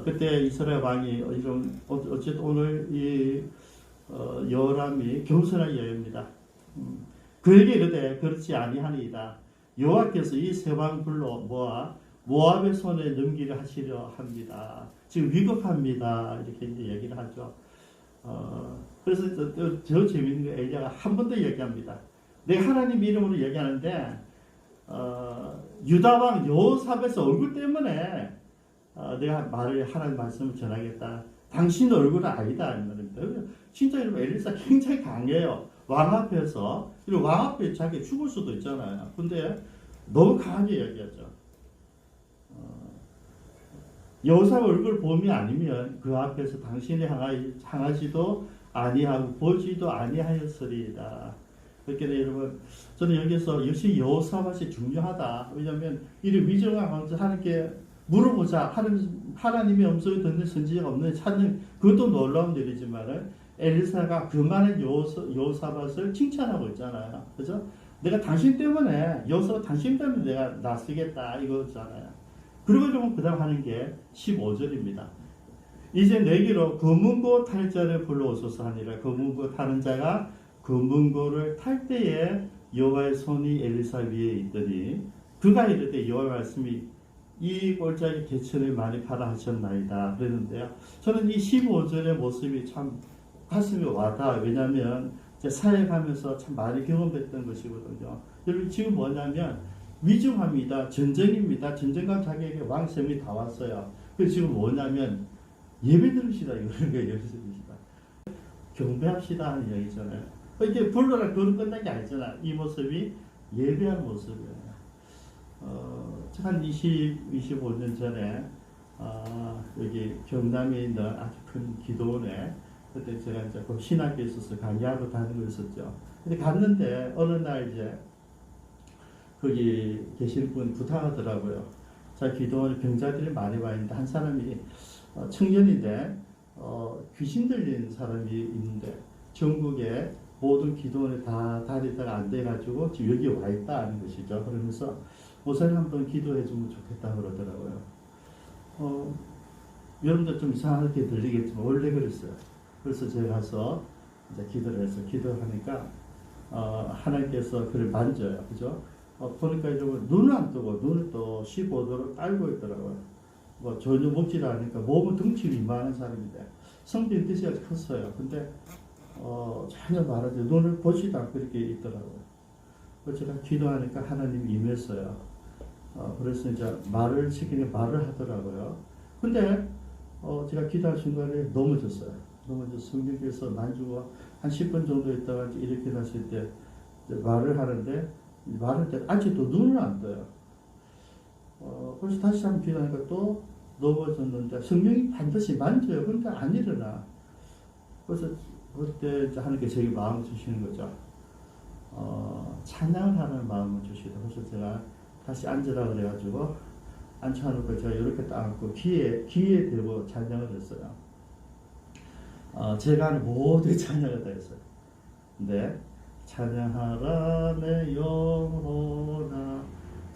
B: 그때 이스라엘 왕이 이런 어쨌든 오늘 이 여호람이 겸손한 여입니다. 그에게 이르되 그렇지 아니하니이다. 여호와께서 이 세 왕 불러 모아 모압의 손에 넘기려 하시려 합니다. 지금 위급합니다. 이렇게 이제 얘기를 하죠. 그래서 저 재밌는 거 엘리야가 한 번 더 얘기합니다. 내가 하나님 이름으로 얘기하는데 유다 왕 여호사밧의 얼굴 때문에 내가 하나님 말씀을 전하겠다. 당신 얼굴은 아니다 이 말입니다. 진짜 여러분 엘리사 굉장히 강해요. 왕 앞에서 왕 앞에 자기 죽을 수도 있잖아요. 근데 너무 강하게 얘기하죠. 여호사 얼굴 봄이 아니면 그 앞에서 당신이 향하지도 아니하고 보지도 아니하였으리이다. 그렇게 여러분 저는 여기서 역시 여호사밧이 중요하다. 왜냐하면 이를 위정한 왕자 하나님께 물어보자. 하나님의 음성을 듣는 선지자가 없는 찾는 그것도 놀라운 일이지만은 엘리사가 그 많은 여호사밧을 칭찬하고 있잖아요. 그죠? 내가 당신 때문에 여호사밧 당신 때문에 내가 나서겠다 이거잖아요. 그리고 좀 그다음 하는 게 15절입니다. 이제 내기로 금은고 탈 자를 불러오소서 하니라. 금은고 타는 자가 금은고를 탈 때에 여호와의 손이 엘리사 위에 있더니 그가 이르되 여호와의 말씀이 이 골짜기 개천을 많이 파라 하셨나이다 그랬는데요. 저는 이 15절의 모습이 참 가슴에 와닿아요. 왜냐하면 사역하면서 참 많이 경험했던 것이거든요. 여러분 지금 뭐냐면 위중합니다. 전쟁입니다. 전쟁과 자기에게 왕셈이 다 왔어요. 그래서 지금 뭐냐면 예배 드립시다 이런 거예요. 예배 드립시다. 경배합시다 하는 얘기잖아요. 이렇게 불러라 그런 끝난 게 아니잖아. 이 모습이 예배하는 모습이에요. 한 25년 전에 여기 경남에 있는 아주 큰 기도원에 그때 제가 이제 그 신학교에 있어서 강의하러 다니고 있었죠. 근데 갔는데 어느 날 이제 거기 계신 분 부탁하더라고요. 자, 기도원에 병자들이 많이 와 있는데 한 사람이 청년인데 귀신 들린 사람이 있는데 전국에 모든 기도원에 다 다니다가 안 돼가지고 지금 여기 와 있다는 것이죠. 그러면서 목사님 한번 기도해 주면 좋겠다 그러더라고요. 여러분들 좀 이상하게 들리겠지만 원래 그랬어요. 그래서 제가 가서 이제 기도를 해서 기도하니까 하나님께서 그를 만져요. 그죠? 보니까 이러면 눈을 안 뜨고 눈을 또 15도로 깔고 있더라고요. 뭐 전혀 먹지를 않으니까 몸은 덩치가 이만한 사람인데 성빈 뜻이 아주 컸어요. 근데 전혀 말하지 눈을 보지도 않고 이렇게 있더라고요. 그래서 제가 기도하니까 하나님이 임했어요. 그래서 이제 말을 시키니 말을 하더라고요. 근데 제가 기도할 순간에 넘어졌어요. 넘어져서 성령께서 만지고 한 10분 정도 있다가 이렇게 났을 때 말을 하는데 말할 때 아직도 눈을 안 떠요. 그래서 다시 한번 기도하니까 또 넘어졌는데 성령이 반드시 만져요. 그러니까 안 일어나. 그래서 그때 이제 하나님께 제게 마음을 주시는 거죠. 찬양을 하는 마음을 주시다. 그래서 제가 다시 앉으라 그래가지고 앉혀놓고 제가 이렇게 딱 앉고 귀에 대고 찬양을 했어요. 제가 하는 모든 찬양을 다 했어요. 근데 찬양하라 내 영혼아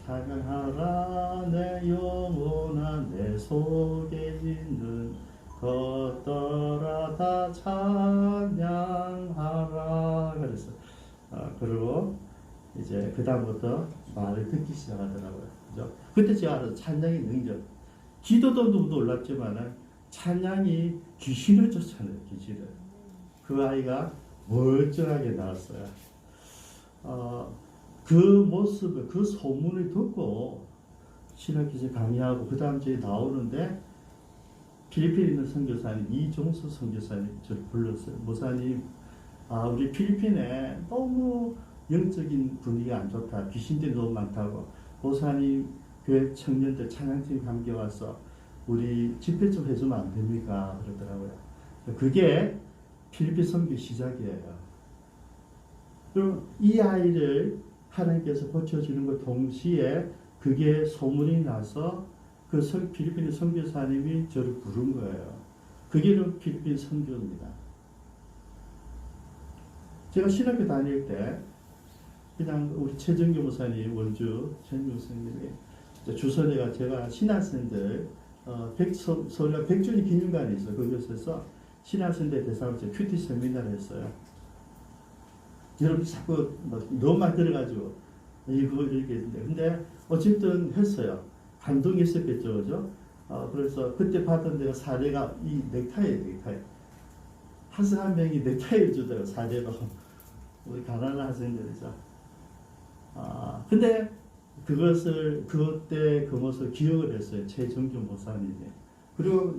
B: 찬양하라 내 영혼아 내 속에 있는 걷더라 다 찬양하라 그랬어요. 그리고 이제 그 다음부터 말을 듣기 시작하더라고요. 그죠? 그때 제가 알아서 찬양의 능력 기도도 놀랍지만은 찬양이 귀신을 쫓아내요. 귀신을. 그 아이가 멀쩡하게 나왔어요. 그 모습을 그 소문을 듣고 신학기지 강의하고 그 다음 주에 나오는데 필리핀에 있는 선교사님 이종수 선교사님 저를 불렀어요. 목사님 우리 필리핀에 너무 영적인 분위기가 안 좋다. 귀신들이 너무 많다고. 목사님 교회 청년들 찬양팀 함께 와서 우리 집회 좀 해주면 안 됩니까? 그러더라고요. 그게 필리핀 선교 시작이에요. 그럼 이 아이를 하나님께서 고쳐주는 것 동시에 그게 소문이 나서 그 필리핀의 선교사님이 저를 부른 거예요. 그게 필리핀 선교입니다. 제가 신학교 다닐 때 그냥 우리 최정규 목사님 원주 최정규 목사님이 주선회가 제가 신학생들 서울대 백준이 기념관이 있어요. 그곳에서 신학생대 대상으로 큐티 세미나를 했어요. 여러분 자꾸 너무 많이 들어가지고 이거 이렇게 했는데 근데 어쨌든 했어요. 감동이 있었겠죠, 그죠? 그래서 그때 봤던 데가 사례가 이 넥타이예요, 넥타이. 학생 한 명이 넥타이를 주더라고요, 사례로. 우리 가난한 학생들이죠. 근데 그것을 그때 그 모습을 기억을 했어요, 최정준 목사님이. 그리고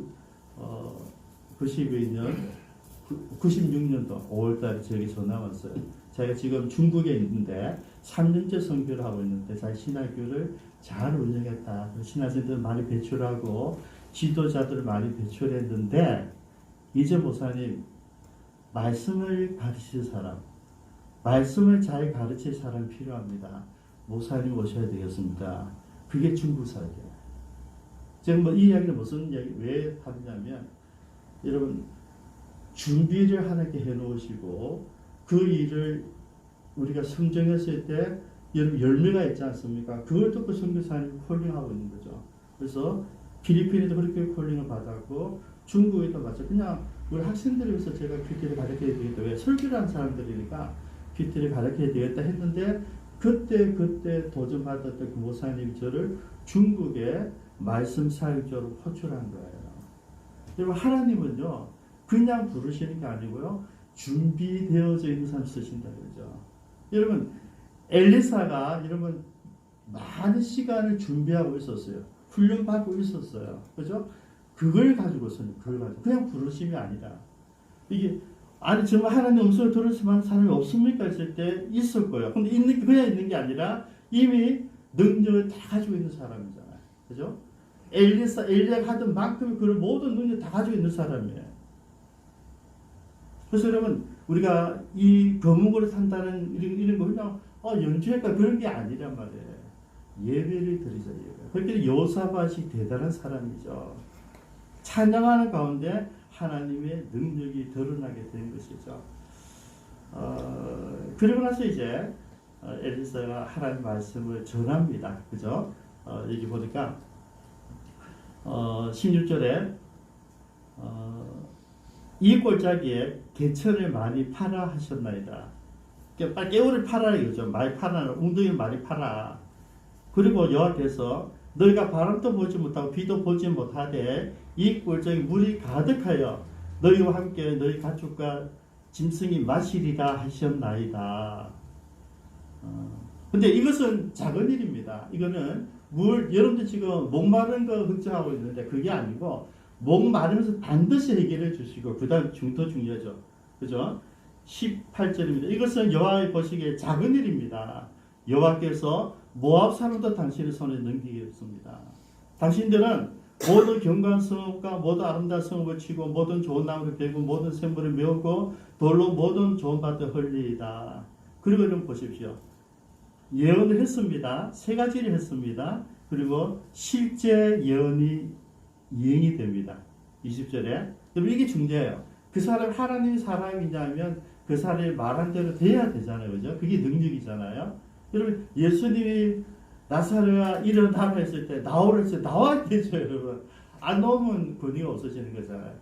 B: 96년도 5월달에 저에게 전화 왔어요. 제가 지금 중국에 있는데 3년째 선교를 하고 있는데 자기 신학교를 잘 운영했다. 신학생들 많이 배출하고 지도자들을 많이 배출했는데 이제 목사님 말씀을 가르칠 사람, 말씀을 잘 가르칠 사람 필요합니다. 목사님 오셔야 되겠습니다. 그게 중국 사회예요. 제가 뭐 이 이야기를 무슨 이야기 왜 하느냐면 여러분 준비를 하나님께 해놓으시고 그 일을 우리가 성정했을 때 여러분 열매가 있지 않습니까? 그걸 듣고 선교사님이 콜링하고 있는 거죠. 그래서 필리핀에도 그렇게 콜링을 받았고 중국에도 마찬가지. 그냥 우리 학생들을 위해서 제가 큐티를 가르쳐야 되겠다. 왜? 설교를 하는 사람들이니까 큐티를 가르쳐야 되겠다 했는데 그때 도전받았던 그 목사님이 저를 중국의 말씀 사역자로 호출한 거예요. 여러분 하나님은요 그냥 부르시는 게 아니고요 준비되어져 있는 사람 쓰신다 그러죠. 여러분 엘리사가 여러분 많은 시간을 준비하고 있었어요. 훈련받고 있었어요. 그죠? 그걸 가지고서는 그냥 부르심이 아니라 이게 아니 정말 하나님 음성을 들었으면 사람이 없습니까 했을 때 있을 거예요. 근데 그냥 있는 게 아니라 이미 능력을 다 가지고 있는 사람이잖아요. 그죠? 엘리야가 하던 만큼 그 모든 능력 다 가지고 있는 사람이에요. 그래서 여러분 우리가 이 거목으로 산다는 이런 거 그냥 연주할까 그런 게 아니란 말이에요. 예배를 드리자 예배. 그렇게 여호사밧이 대단한 사람이죠. 찬양하는 가운데 하나님의 능력이 드러나게 된 것이죠. 그리고 나서 이제 엘리사가 하나님 말씀을 전합니다. 그죠? 여기 보니까 16절에 이 골짜기에 개천을 많이 팔아 하셨나이다. 그러니까 깨울을 팔아라 이거죠. 많이 팔아, 웅덩이를 많이 팔아. 그리고 여호와께서 너희가 바람도 보지 못하고 비도 보지 못하되 이 골짜기 물이 가득하여 너희와 함께 너희 가축과 짐승이 마시리라 하셨나이다. 근데 이것은 작은 일입니다. 이거는 여러분들 지금 목마른 거 걱정하고 있는데 그게 아니고 목마르면서 반드시 해결해 주시고 그 다음 더 중요하죠. 그죠? 18절입니다. 이것은 여호와의 보시기에 작은 일입니다. 여호와께서 모압 사람도 당신의 손에 넘기겠습니다. 당신들은 모든 경관 성읍과 모든 아름다운 성읍을 치고 모든 좋은 나무를 베고 모든 샘물을 메우고 돌로 모든 좋은 밭을 헐리이다. 그리고 좀 보십시오. 예언을 했습니다. 세 가지를 했습니다. 그리고 실제 예언이 이행이 됩니다. 20절에. 이게 중요해요. 그 사람 하나님 사람이냐면 그 사람이 말한 대로 돼야 되잖아요. 그죠? 그게 능력이잖아요. 여러분 예수님이 나사로야 일어나라 했을 때 나오라 했을 때 나와야 되죠. 여러분 안 나오면 권위가 없어지는 거잖아요.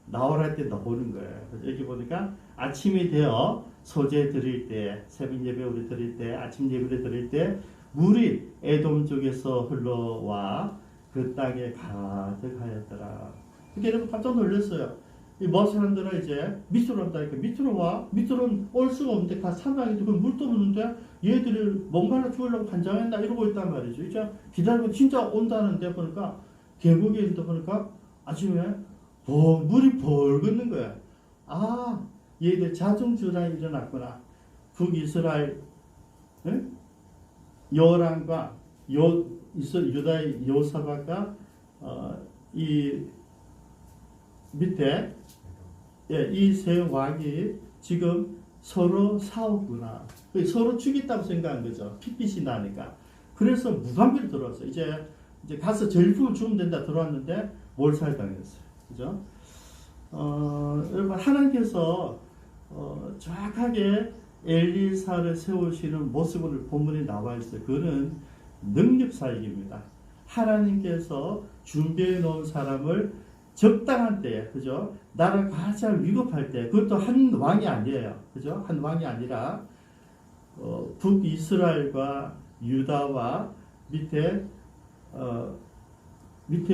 B: 나오라 할 때 나오는 거예요. 그래서 여기 보니까 아침이 되어 소재 드릴 때 새벽 예배 우리 드릴 때 아침 예배를 드릴 때 물이 에돔 쪽에서 흘러와 그 땅에 가득하였더라. 그게 여러분 깜짝 놀랐어요. 이 모압 사람들은 이제 밑으로 온다니까 밑으로 와. 밑으로는 올 수가 없는데 다 사방에 그 물도 없는데 얘들이 뭔가를 주우려고 환장했나 이러고 있단 말이죠. 이제 기다리고 진짜 온다는데 보니까 계곡에 있는데 보니까 아침에 물이 벌겋는 거야. 아 얘들 자중질환이 일어났구나. 북이스라엘 여호람과 유다의 여호사밧과 이 밑에 이 세 왕이 지금 서로 싸웠구나. 서로 죽였다고 생각한 거죠. 핏빛이 나니까. 그래서 무방비로 들어왔어요. 이제 가서 절품을 주면 된다 들어왔는데 몰살당했어요. 그죠? 여러분 하나님께서 정확하게 엘리사를 세우시는 모습을 본문에 나와 있어요. 그거는 능력 사역입니다. 하나님께서 준비해 놓은 사람을 적당한 때에, 그죠? 나를 가장 위급할 때, 그것도 한 왕이 아니에요. 그죠? 한 왕이 아니라, 북이스라엘과 유다와 밑에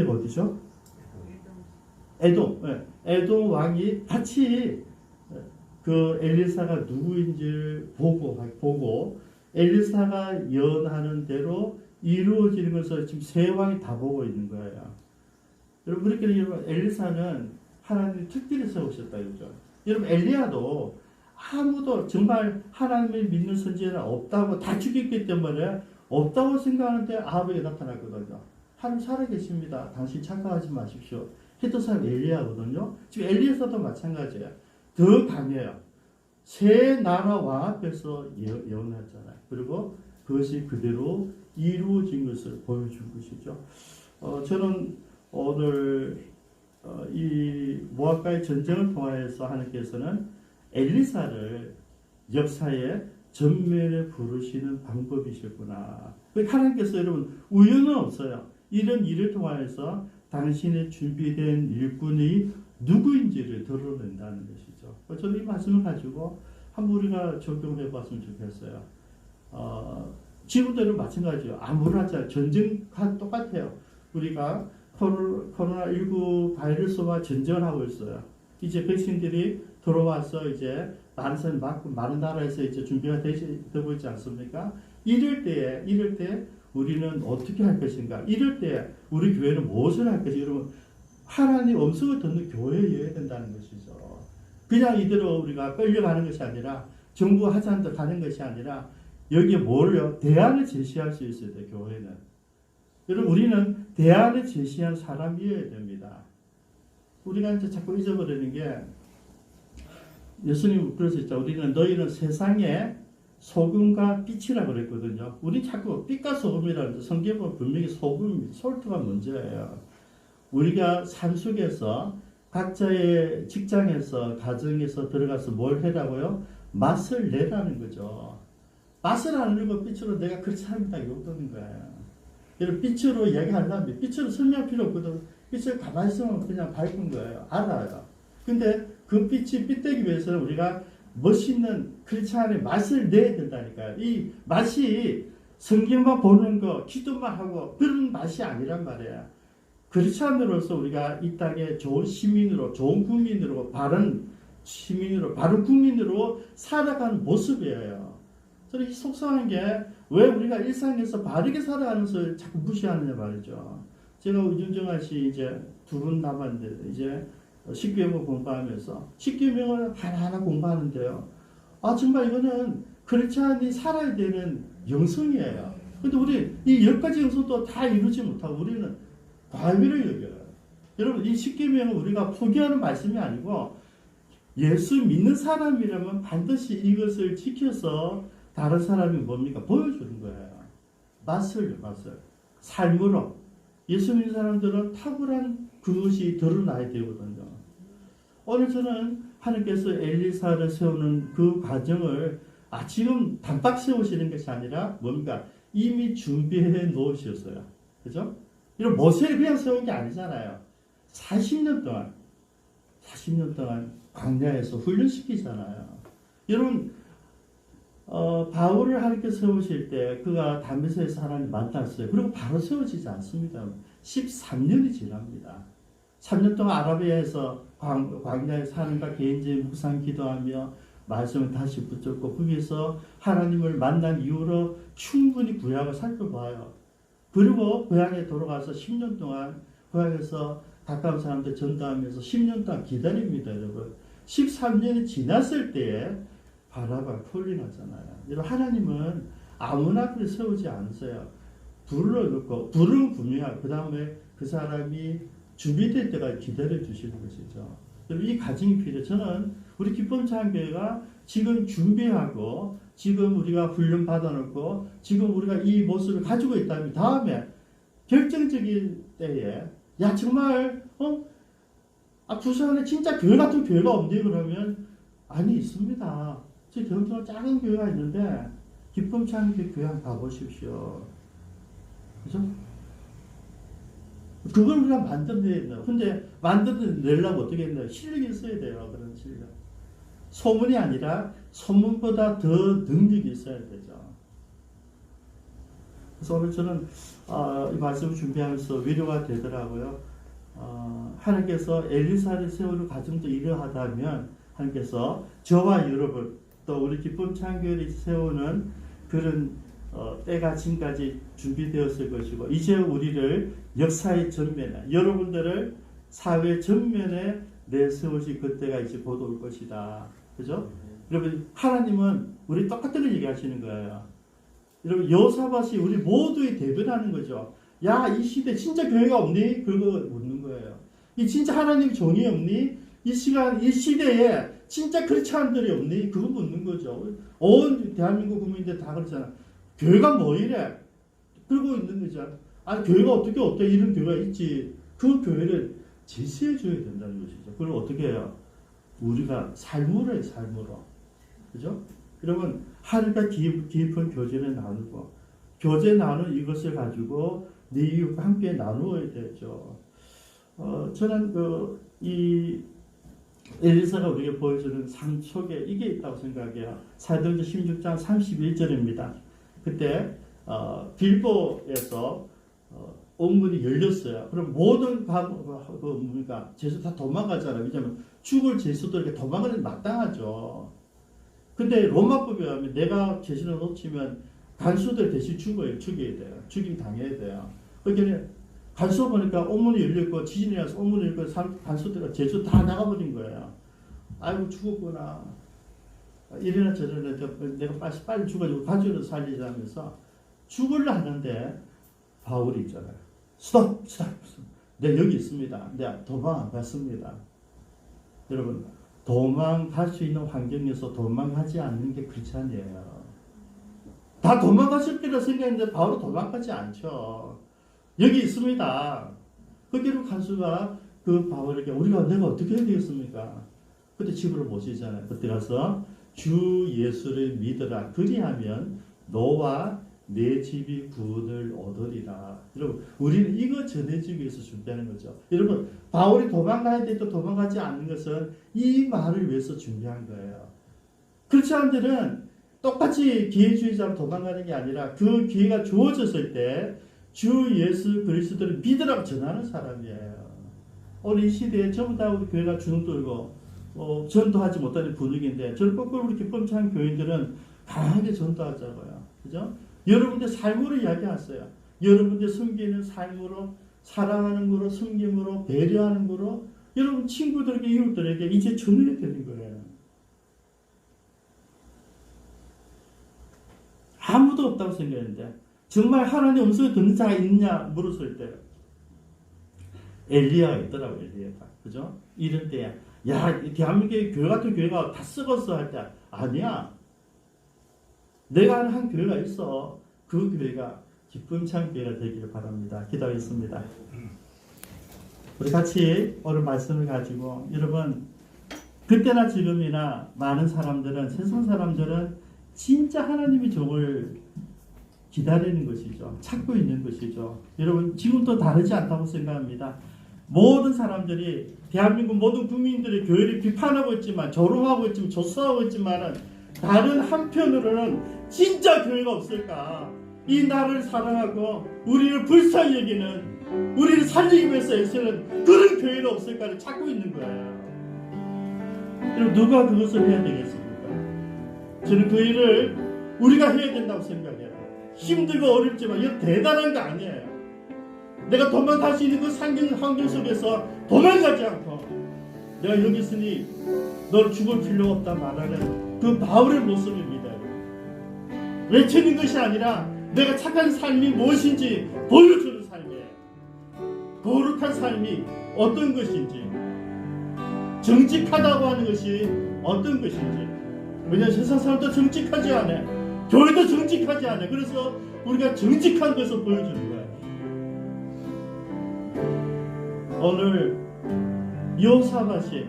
B: 어디죠? 에돔. 예. 에돔 왕이 같이 그 엘리사가 누구인지를 보고 엘리사가 예언하는 대로 이루어지는 것을 지금 세 왕이 다 보고 있는 거예요. 여러분, 그렇게 여러분, 엘리사는 하나님이 특별히 세우셨다 이거죠. 여러분, 엘리야도 아무도 정말 하나님을 믿는 선지자는 없다고 다 죽였기 때문에 없다고 생각하는데 아합에게 나타났거든요. 하나님 살아계십니다. 당신 착각하지 마십시오. 했던 사람이 엘리야거든요. 지금 엘리야도 마찬가지예요. 더 강해요. 새 나라 왕 앞에서 예언했잖아요. 그리고 그것이 그대로 이루어진 것을 보여준 것이죠. 저는 오늘 이 모압과의 전쟁을 통하여서 하나님께서는 엘리사를 역사의 전면에 부르시는 방법이셨구나. 하나님께서 여러분 우연은 없어요. 이런 일을 통하여서 당신의 준비된 일꾼이 누구인지를 드러낸다는 것이죠. 저는 이 말씀을 가지고 한번 우리가 적용해 봤으면 좋겠어요. 지금도 마찬가지예요. 아무나 전쟁과 똑같아요. 우리가 코로나19 바이러스와 전쟁을 하고 있어요. 이제 백신들이 들어와서 이제 많은 사람 맞고 많은 나라에서 이제 준비가 되고 있지 않습니까? 이럴 때 우리는 어떻게 할 것인가? 이럴 때 우리 교회는 무엇을 할 것인가? 여러분, 하나님 음성을 듣는 교회여야 된다는 것이죠. 그냥 이대로 우리가 끌려가는 것이 아니라 정부 하자는 데 가는 것이 아니라 여기에 뭐를요? 대안을 제시할 수 있어야 돼요. 교회는. 여러분, 우리는 대안을 제시한 사람이어야 됩니다. 우리가 이제 자꾸 잊어버리는 게 예수님 그러셨죠. 우리는 너희는 세상의 소금과 빛이라고 그랬거든요. 우리 자꾸 빛과 소금이라는데 성경에 보면 분명히 솔트가 문제예요. 우리가 삶 속에서 각자의 직장에서 가정에서 들어가서 뭘 해라고요? 맛을 내라는 거죠. 맛을 안 내고 빛으로 내가 그렇지 합니다. 이거는 거예요. 여러분, 빛으로 이야기하려면 빛으로 설명할 필요 없거든. 빛을 가만히 있으면 그냥 밝은 거예요. 알아요. 근데 그 빛이 빛되기 위해서는 우리가 멋있는 크리스찬의 맛을 내야 된다니까요. 이 맛이 성경만 보는 거, 기도만 하고 그런 맛이 아니란 말이에요. 크리스찬으로서 우리가 이 땅에 좋은 시민으로, 좋은 국민으로, 바른 시민으로, 바른 국민으로 살아가는 모습이에요. 저는 이 속상한 게 왜 우리가 일상에서 바르게 살아가는 것을 자꾸 무시하느냐 말이죠. 제가 윤정아 씨 이제 2분 남았는데 이제 10계명을 공부하면서 10계명을 하나하나 공부하는데요. 정말 이거는 크리스찬이 살아야 되는 영성이에요. 근데 우리 이 10가지 영성도 다 이루지 못하고 우리는 과외를 여겨요. 여러분, 이 10계명은 우리가 포기하는 말씀이 아니고 예수 믿는 사람이라면 반드시 이것을 지켜서 다른 사람이 뭡니까? 보여주는 거예요. 맛을. 삶으로. 예수 믿는 사람들은 탁월한 그것이 드러나야 되거든요. 오늘 저는 하나님께서 엘리사를 세우는 그 과정을 지금 단박 세우시는 것이 아니라 뭡니까? 이미 준비해 놓으셨어요. 그죠? 이런 모세를 그냥 세운 게 아니잖아요. 40년 동안 광야에서 훈련시키잖아요. 여러분, 바울을 하나님께서 세우실 때 그가 다메섹에서 하나님 만났어요. 그리고 바로 세워지지 않습니다. 13년이 지납니다. 3년 동안 아라비아에서 광야에 사는가 개인적인 묵상 기도하며 말씀을 다시 붙잡고 거기서 하나님을 만난 이후로 충분히 구약을 살펴봐요. 그리고 고향에 돌아가서 10년 동안 고향에서 가까운 사람들 전도하면서 10년 동안 기다립니다. 여러분. 13년이 지났을 때에 바라가 풀리나잖아요. 여러분, 하나님은 아무나 그리 세우지 않으세요. 불을 넣고, 불은 분명하고, 그 다음에 그 사람이 준비될 때까지 기다려 주시는 것이죠. 여러분, 이 과정이 필요해요. 저는 우리 기쁨찬교회가 지금 준비하고, 지금 우리가 훈련 받아놓고, 지금 우리가 이 모습을 가지고 있다면, 다음에 결정적인 때에, 정말, 부산에 진짜 교회 같은 교회가 없니? 그러면, 아니, 있습니다. 제 경청은 작은 교회가 있는데 기쁨찬 교회 한번 가보십시오. 그죠? 그걸 우리가 만들어내야 돼요. 근데 만들어내려고 어떻게 했나요? 실력이 있어야 돼요. 그런 실력. 소문이 아니라 소문보다 더 능력이 있어야 되죠. 그래서 오늘 저는 이 말씀을 준비하면서 위로가 되더라고요. 하나님께서 엘리사를 세우는 과정도 이러하다면 하나님께서 저와 여러분 또 우리 기쁨 창교회를 세우는 그런 때가 지금까지 준비되었을 것이고 이제 우리를 역사의 전면에 여러분들을 사회 전면에 내세우실 그때가 이제 곧 올 것이다. 그죠? 여러분 하나님은 우리 똑같은 걸 얘기하시는 거예요. 여러분 여호사밧이 우리 모두의 대변하는 거죠. 야, 이 시대 진짜 교회가 없니? 그거 묻는 거예요. 이 진짜 하나님 종이 없니? 이 시간 이 시대에 진짜 크리스찬들이 없니? 그거 묻는 거죠. 온 대한민국 국민들 다 그렇잖아. 교회가 뭐 이래? 그러고 있는 거죠. 아니 교회가 어떻게 이런 교회가 있지? 그 교회를 제시해 줘야 된다는 것이죠. 그걸 어떻게 해요? 우리가 삶으로 해요. 삶으로. 그죠? 여러분 하늘과 깊은 교제를 나누고 교제 나눈 이것을 가지고 네 이웃과 함께 나누어야 되죠. 저는 이 엘리사가 우리에게 보여주는 삶 속에 이게 있다고 생각해요. 사도행전 16장 31절입니다. 그때 빌보에서 옥문이 열렸어요. 그럼 모든 제수 다 도망가잖아요. 왜냐하면 죽을 제수들에게 도망가는 마땅하죠. 근데 로마법에 의하면 내가 제수를 놓치면 간수들 대신 죽여야 돼요. 죽임 당해야 돼요. 그러니까 간수 보니까 옥문이 열렸고 지진이 나서 옥문이 열리고 간수들 제수 다 나가버린 거예요. 아이고 죽었구나. 이래나 저래나 내가 빨리 죽어가지고 가족을 살리자면서 죽으려 하는데 바울이 있잖아요. 스톱. 네 여기 있습니다. 네 도망 안 갔습니다. 여러분 도망갈 수 있는 환경에서 도망하지 않는 게 크리스찬이에요. 다 도망갔을 거라 생각했는데 바울은 도망가지 않죠. 여기 있습니다. 거기로 간수가 그 바울에게 내가 어떻게 해야 되겠습니까? 그때 집으로 모시잖아요. 그때 가서 주 예수를 믿으라. 그리하면 너와 내 집이 구원을 얻으리라. 여러분 우리는 이거 전해주기 위해서 준비하는 거죠. 여러분 바울이 도망가야 돼 또 도망가지 않는 것은 이 말을 위해서 준비한 거예요. 크리스찬들은 똑같이 기회주의자로 도망가는 게 아니라 그 기회가 주어졌을 때 주 예수 그리스도를 믿으라고 전하는 사람이에요. 오늘 이 시대에 전부 다 우리 교회가 주눅들고 전도하지 못하는 분위기인데 저는 거꾸로 우리 기쁨찬 교인들은 강하게 전도하자고요. 그죠? 여러분들 삶으로 이야기하세요. 여러분들 숨기는 삶으로 사랑하는 거로 숨김으로 배려하는 거로 여러분 친구들에게 이웃들에게 이제 전해야 되는 거예요. 아무도 없다고 생각했는데 정말 하나님의 음성을 듣는 자가 있냐 물었을 때 엘리야가 있더라고. 엘리야가. 그죠? 이럴 때 야, 대한민국의 교회 같은 교회가 다 썩었어 할 때 아니야. 내가 아는 한 교회가 있어. 그 교회가 기쁨찬 교회가 되기를 바랍니다. 기도하겠습니다. 우리 같이 오늘 말씀을 가지고 여러분 그때나 지금이나 많은 사람들은 세상 사람들은 진짜 하나님의 종을 기다리는 것이죠. 찾고 있는 것이죠. 여러분 지금도 다르지 않다고 생각합니다. 모든 사람들이 대한민국 모든 국민들이 교회를 비판하고 있지만 조롱하고 있지만 조소하고 있지만은 다른 한편으로는 진짜 교회가 없을까? 이 나라를 사랑하고 우리를 불쌍히 여기는 우리를 살리기 위해서 애쓰는 그런 교회가 없을까를 찾고 있는 거예요. 그럼 누가 그것을 해야 되겠습니까? 저는 그 일을 우리가 해야 된다고 생각해요. 힘들고 어렵지만 이거 대단한 거 아니에요. 내가 도망갈 수 있는 그 환경 속에서 도망가지 않고 내가 여기 있으니 널 죽을 필요가 없다 말하는 그 바울의 모습입니다. 외치는 것이 아니라 내가 착한 삶이 무엇인지 보여주는 삶이에요. 거룩한 삶이 어떤 것인지 정직하다고 하는 것이 어떤 것인지. 왜냐하면 세상 사람도 정직하지 않아요. 교회도 정직하지 않아요. 그래서 우리가 정직한 것을 보여주는 거예요. 오늘 여호사밧이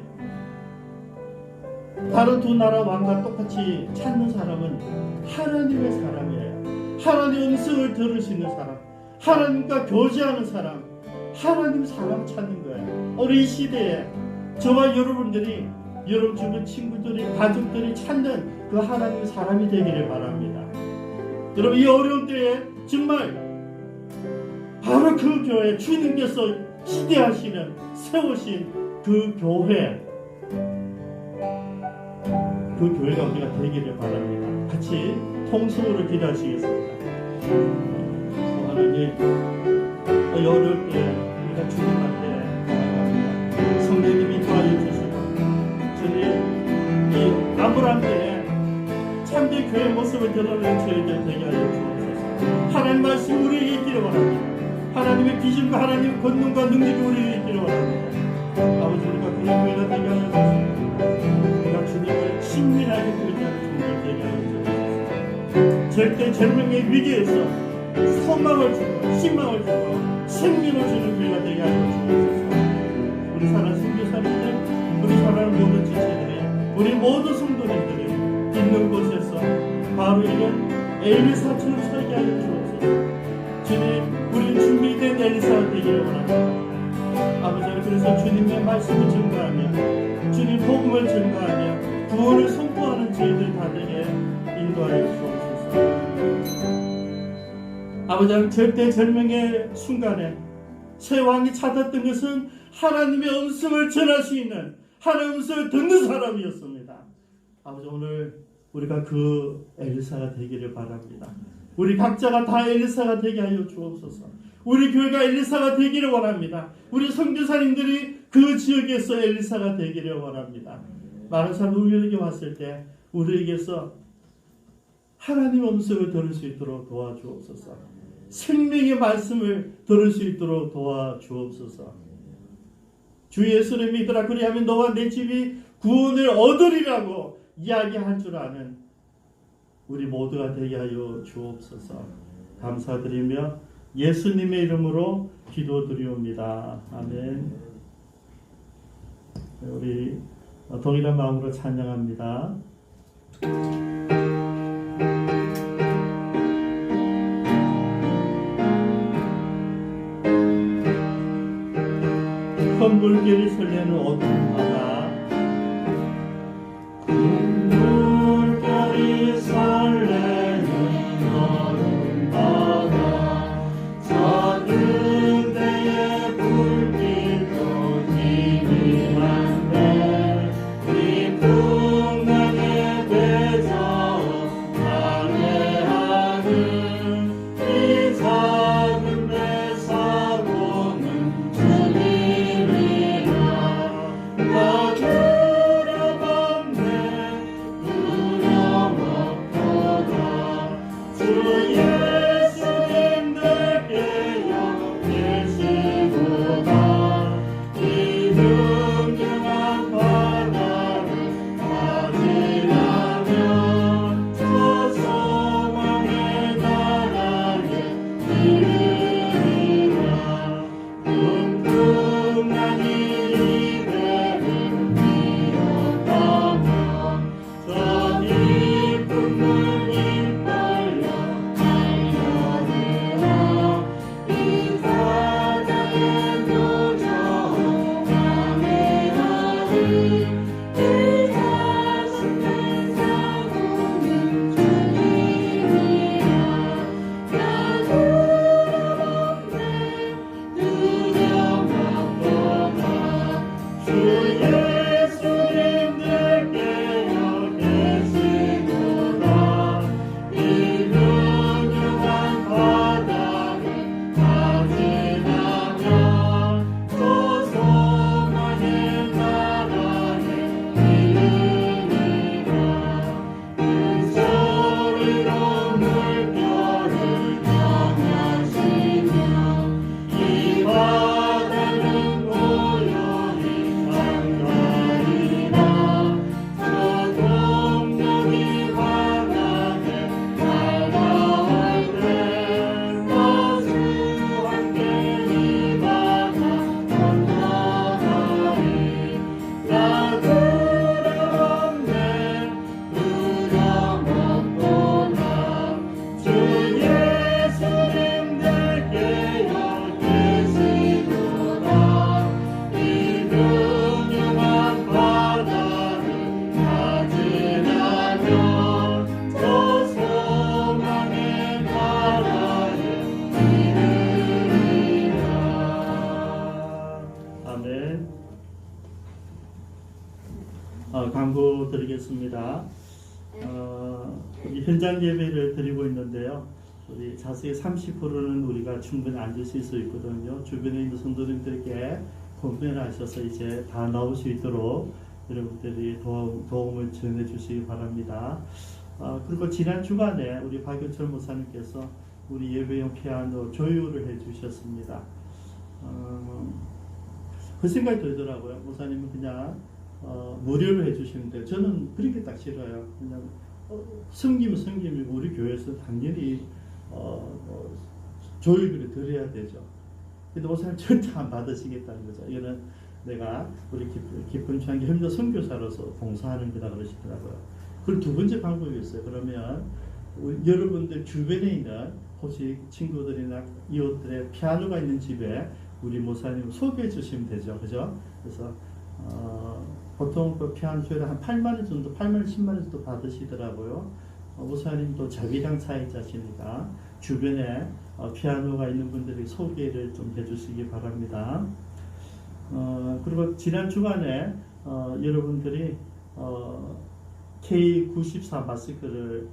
B: 다른 두 나라 왕과 똑같이 찾는 사람은 하나님의 사람이에요. 하나님의 음성을 들으시는 사람, 하나님과 교제하는 사람, 하나님 사람 찾는 거예요. 우리 이 시대에 저와 여러분들이 여러분 주변 친구들이 가족들이 찾는 그 하나님 사람이 되기를 바랍니다. 여러분 이 어려운 때에 정말 바로 그 교회 주님께서 시대하시는 세우신 그 교회 그 교회가 우리가 되기를 바랍니다. 같이 통성으로 기도하시겠습니다. 하나님 이 어려울 때 우리가 주님한테 나아갑니다. 성령님이 도와주시고 주님 이 암울한 때에 참된 교회 모습을 드러내는 저희들 되게 하여 주옵소서. 하나님 말씀 우리에게 있기를 원합니다. 하나님의 비전과 하나님의 권능과 능력이 우리에게 있기를 원합니다. 아버지 우리가 그런 교회가 되게 하여 주옵소서. 우리가 주님을 친밀하게 보이자는 존재 되게 하여 주옵소서. 절대 절명의 위기에서 소망을 주고 희망을 주고 생명을 주는 교회가 되게 하여 주옵소서. 우리 사랑하는 선교사님들, 우리 사랑하는 모든 지체들이, 우리 모든 성도님들이 있는 곳에서 바로 이런 엘리사처럼 살게 하여 주옵소서. 주님, 우리는 준비된 엘리사가 되기를 원합니다. 아버지, 그래서 주님의 말씀을 증거하며 주님 복음을 증거하며 구원을 선포하는 저희들 다 되게 인도하여 주옵소서. 아버지, 절대 절명의 순간에 새 왕이 찾았던 것은 하나님의 음성을 전할 수 있는 하나님의 음성을 듣는 사람이었습니다. 아버지, 오늘 우리가 그 엘리사가 되기를 바랍니다. 우리 각자가 다 엘리사가 되게 하여 주옵소서. 우리 교회가 엘리사가 되기를 원합니다. 우리 선교사님들이 그 지역에서 엘리사가 되기를 원합니다. 많은 사람이 우리에게 왔을 때 우리에게서 하나님의 음성을 들을 수 있도록 도와주옵소서. 생명의 말씀을 들을 수 있도록 도와주옵소서. 주 예수를 믿으라 그리하면 너와 내 집이 구원을 얻으리라고 이야기할 줄 아는 우리 모두가 되게 하여 주옵소서. 감사드리며 예수님의 이름으로 기도드리옵니다. 아멘. 우리 동일한 마음으로 찬양합니다. 큰 물결이 설레는 어두운 바다,
C: 큰 물결이 설레는 어두운 바다, 저 그대의 불빛도 희미한데 이 풍랑에 되져 방해하는 이 작은 배 사고는 주님이라.
B: 광고 드리겠습니다. 우리 현장 예배를 드리고 있는데요. 우리 자석의 30%는 우리가 충분히 앉으실 수 있거든요. 주변에 있는 성도님들께 권면하셔서 이제 다 나올 수 있도록 여러분들이 도움을 전해 주시기 바랍니다. 그리고 지난 주간에 우리 박윤철 목사님께서 우리 예배용 피아노 조율을 해 주셨습니다. 그 생각이 들더라고요. 목사님은 그냥 무료로 해주시는데 저는 그렇게 딱 싫어요. 그냥 섬기면 섬김이고 우리 교회에서 당연히 조율비를 드려야 되죠. 근데 목사님 절대 안 받으시겠다는 거죠. 이거는 내가 우리 기쁜 창기 현재 선교사로서 봉사하는 거다 그러시더라고요. 그리고 두 번째 방법이 있어요. 그러면 여러분들 주변에 있는 혹시 친구들이나 이웃들의 피아노가 있는 집에 우리 목사님 소개해 주시면 되죠. 그죠? 그래서 보통 그 피아노 조율 한 8만 원 정도, 8만 원, 10만 원 정도 받으시더라고요. 목사님도 자기당 사회자시니까 주변에 피아노가 있는 분들이 소개를 좀 해주시기 바랍니다. 그리고 지난 주간에 여러분들이 K94 마스크를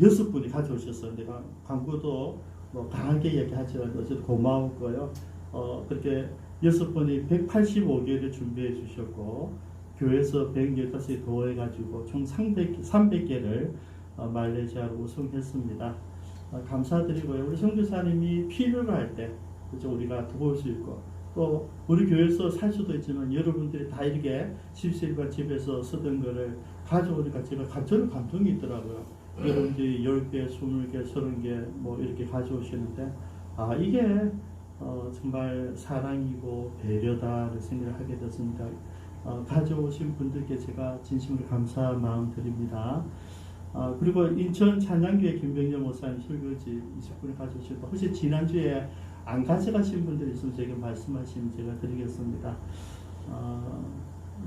B: 6분이 가져오셨어요. 내가 광고도 뭐 강하게 얘기하지만 어쨌든 고마웠고요. 그렇게 6분이 185개를 준비해 주셨고 교회에서 115개 도와가지고 총 300개를 말레이시아로 우송했습니다. 감사드리고요. 우리 선교사님이 필요로 할 때 그죠 우리가 도울 수 있고 또 우리 교회에서 살 수도 있지만 여러분들이 다 이렇게 집실과 집에서 쓰던 거를 가져오니까 저는 감동이 있더라고요. 여러분들이 10개, 20개, 30개 뭐 이렇게 가져오시는데 이게 정말 사랑이고 배려다를 생각을 하게 됐습니다. 가져오신 분들께 제가 진심으로 감사 마음 드립니다. 그리고 인천 찬양교회 김병재 목사님 설교지 20분을 가져오셨고 혹시 지난주에 안 가져가신 분들이 있으면 제가 말씀하시면 제가 드리겠습니다.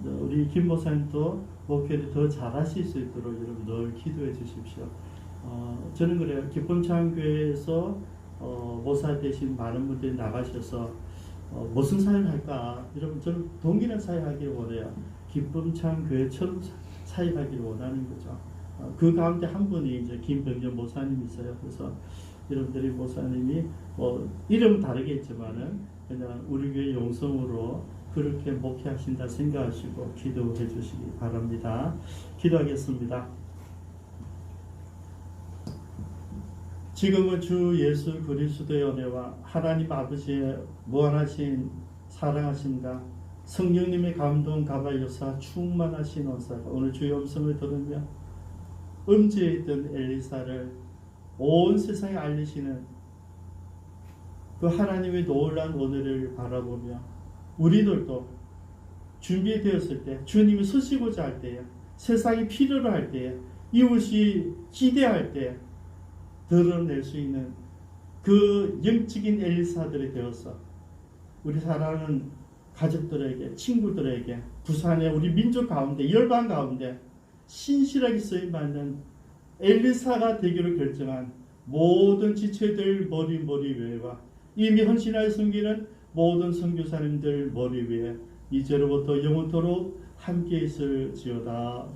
B: 우리 김 목사님도 목회를 더 잘하실 수 있도록 여러분 늘 기도해 주십시오. 저는 그래요. 기쁨창교회에서 목사 되신 많은 분들이 나가셔서 무슨 사역을 할까? 여러분 저는 동일한 사역하기를 원해요. 기쁨창교회처럼 사역하기를 원하는 거죠. 그 가운데 한 분이 이제 김병전 목사님이 있어요. 그래서 여러분들이 목사님이 이름은 다르겠지만은 그냥 우리 교회 용성으로 그렇게 목회하신다 생각하시고 기도해 주시기 바랍니다. 기도하겠습니다. 지금은 주 예수 그리스도의 은혜와 하나님 아버지의 무한하신 사랑하심과 성령님의 감동 가발요사 충만하신 원사가 오늘 주의 음성을 들으며 음지에 있던 엘리사를 온 세상에 알리시는 그 하나님의 놀라운 은혜를 바라보며 우리들도 준비되었을 때 주님이 서시고자 할 때에 세상이 필요로 할 때에 이웃이 기대할 때에 드러낼 수 있는 그 영적인 엘리사들이 되어서 우리 사랑하는 가족들에게 친구들에게 부산의 우리 민족 가운데 열방 가운데 신실하게 쓰임받는 엘리사가 되기로 결정한 모든 지체들 머리 위에와 이미 헌신하여 섬기는 모든 선교사님들 머리 위에 이제로부터 영원토록 함께 있을지어다.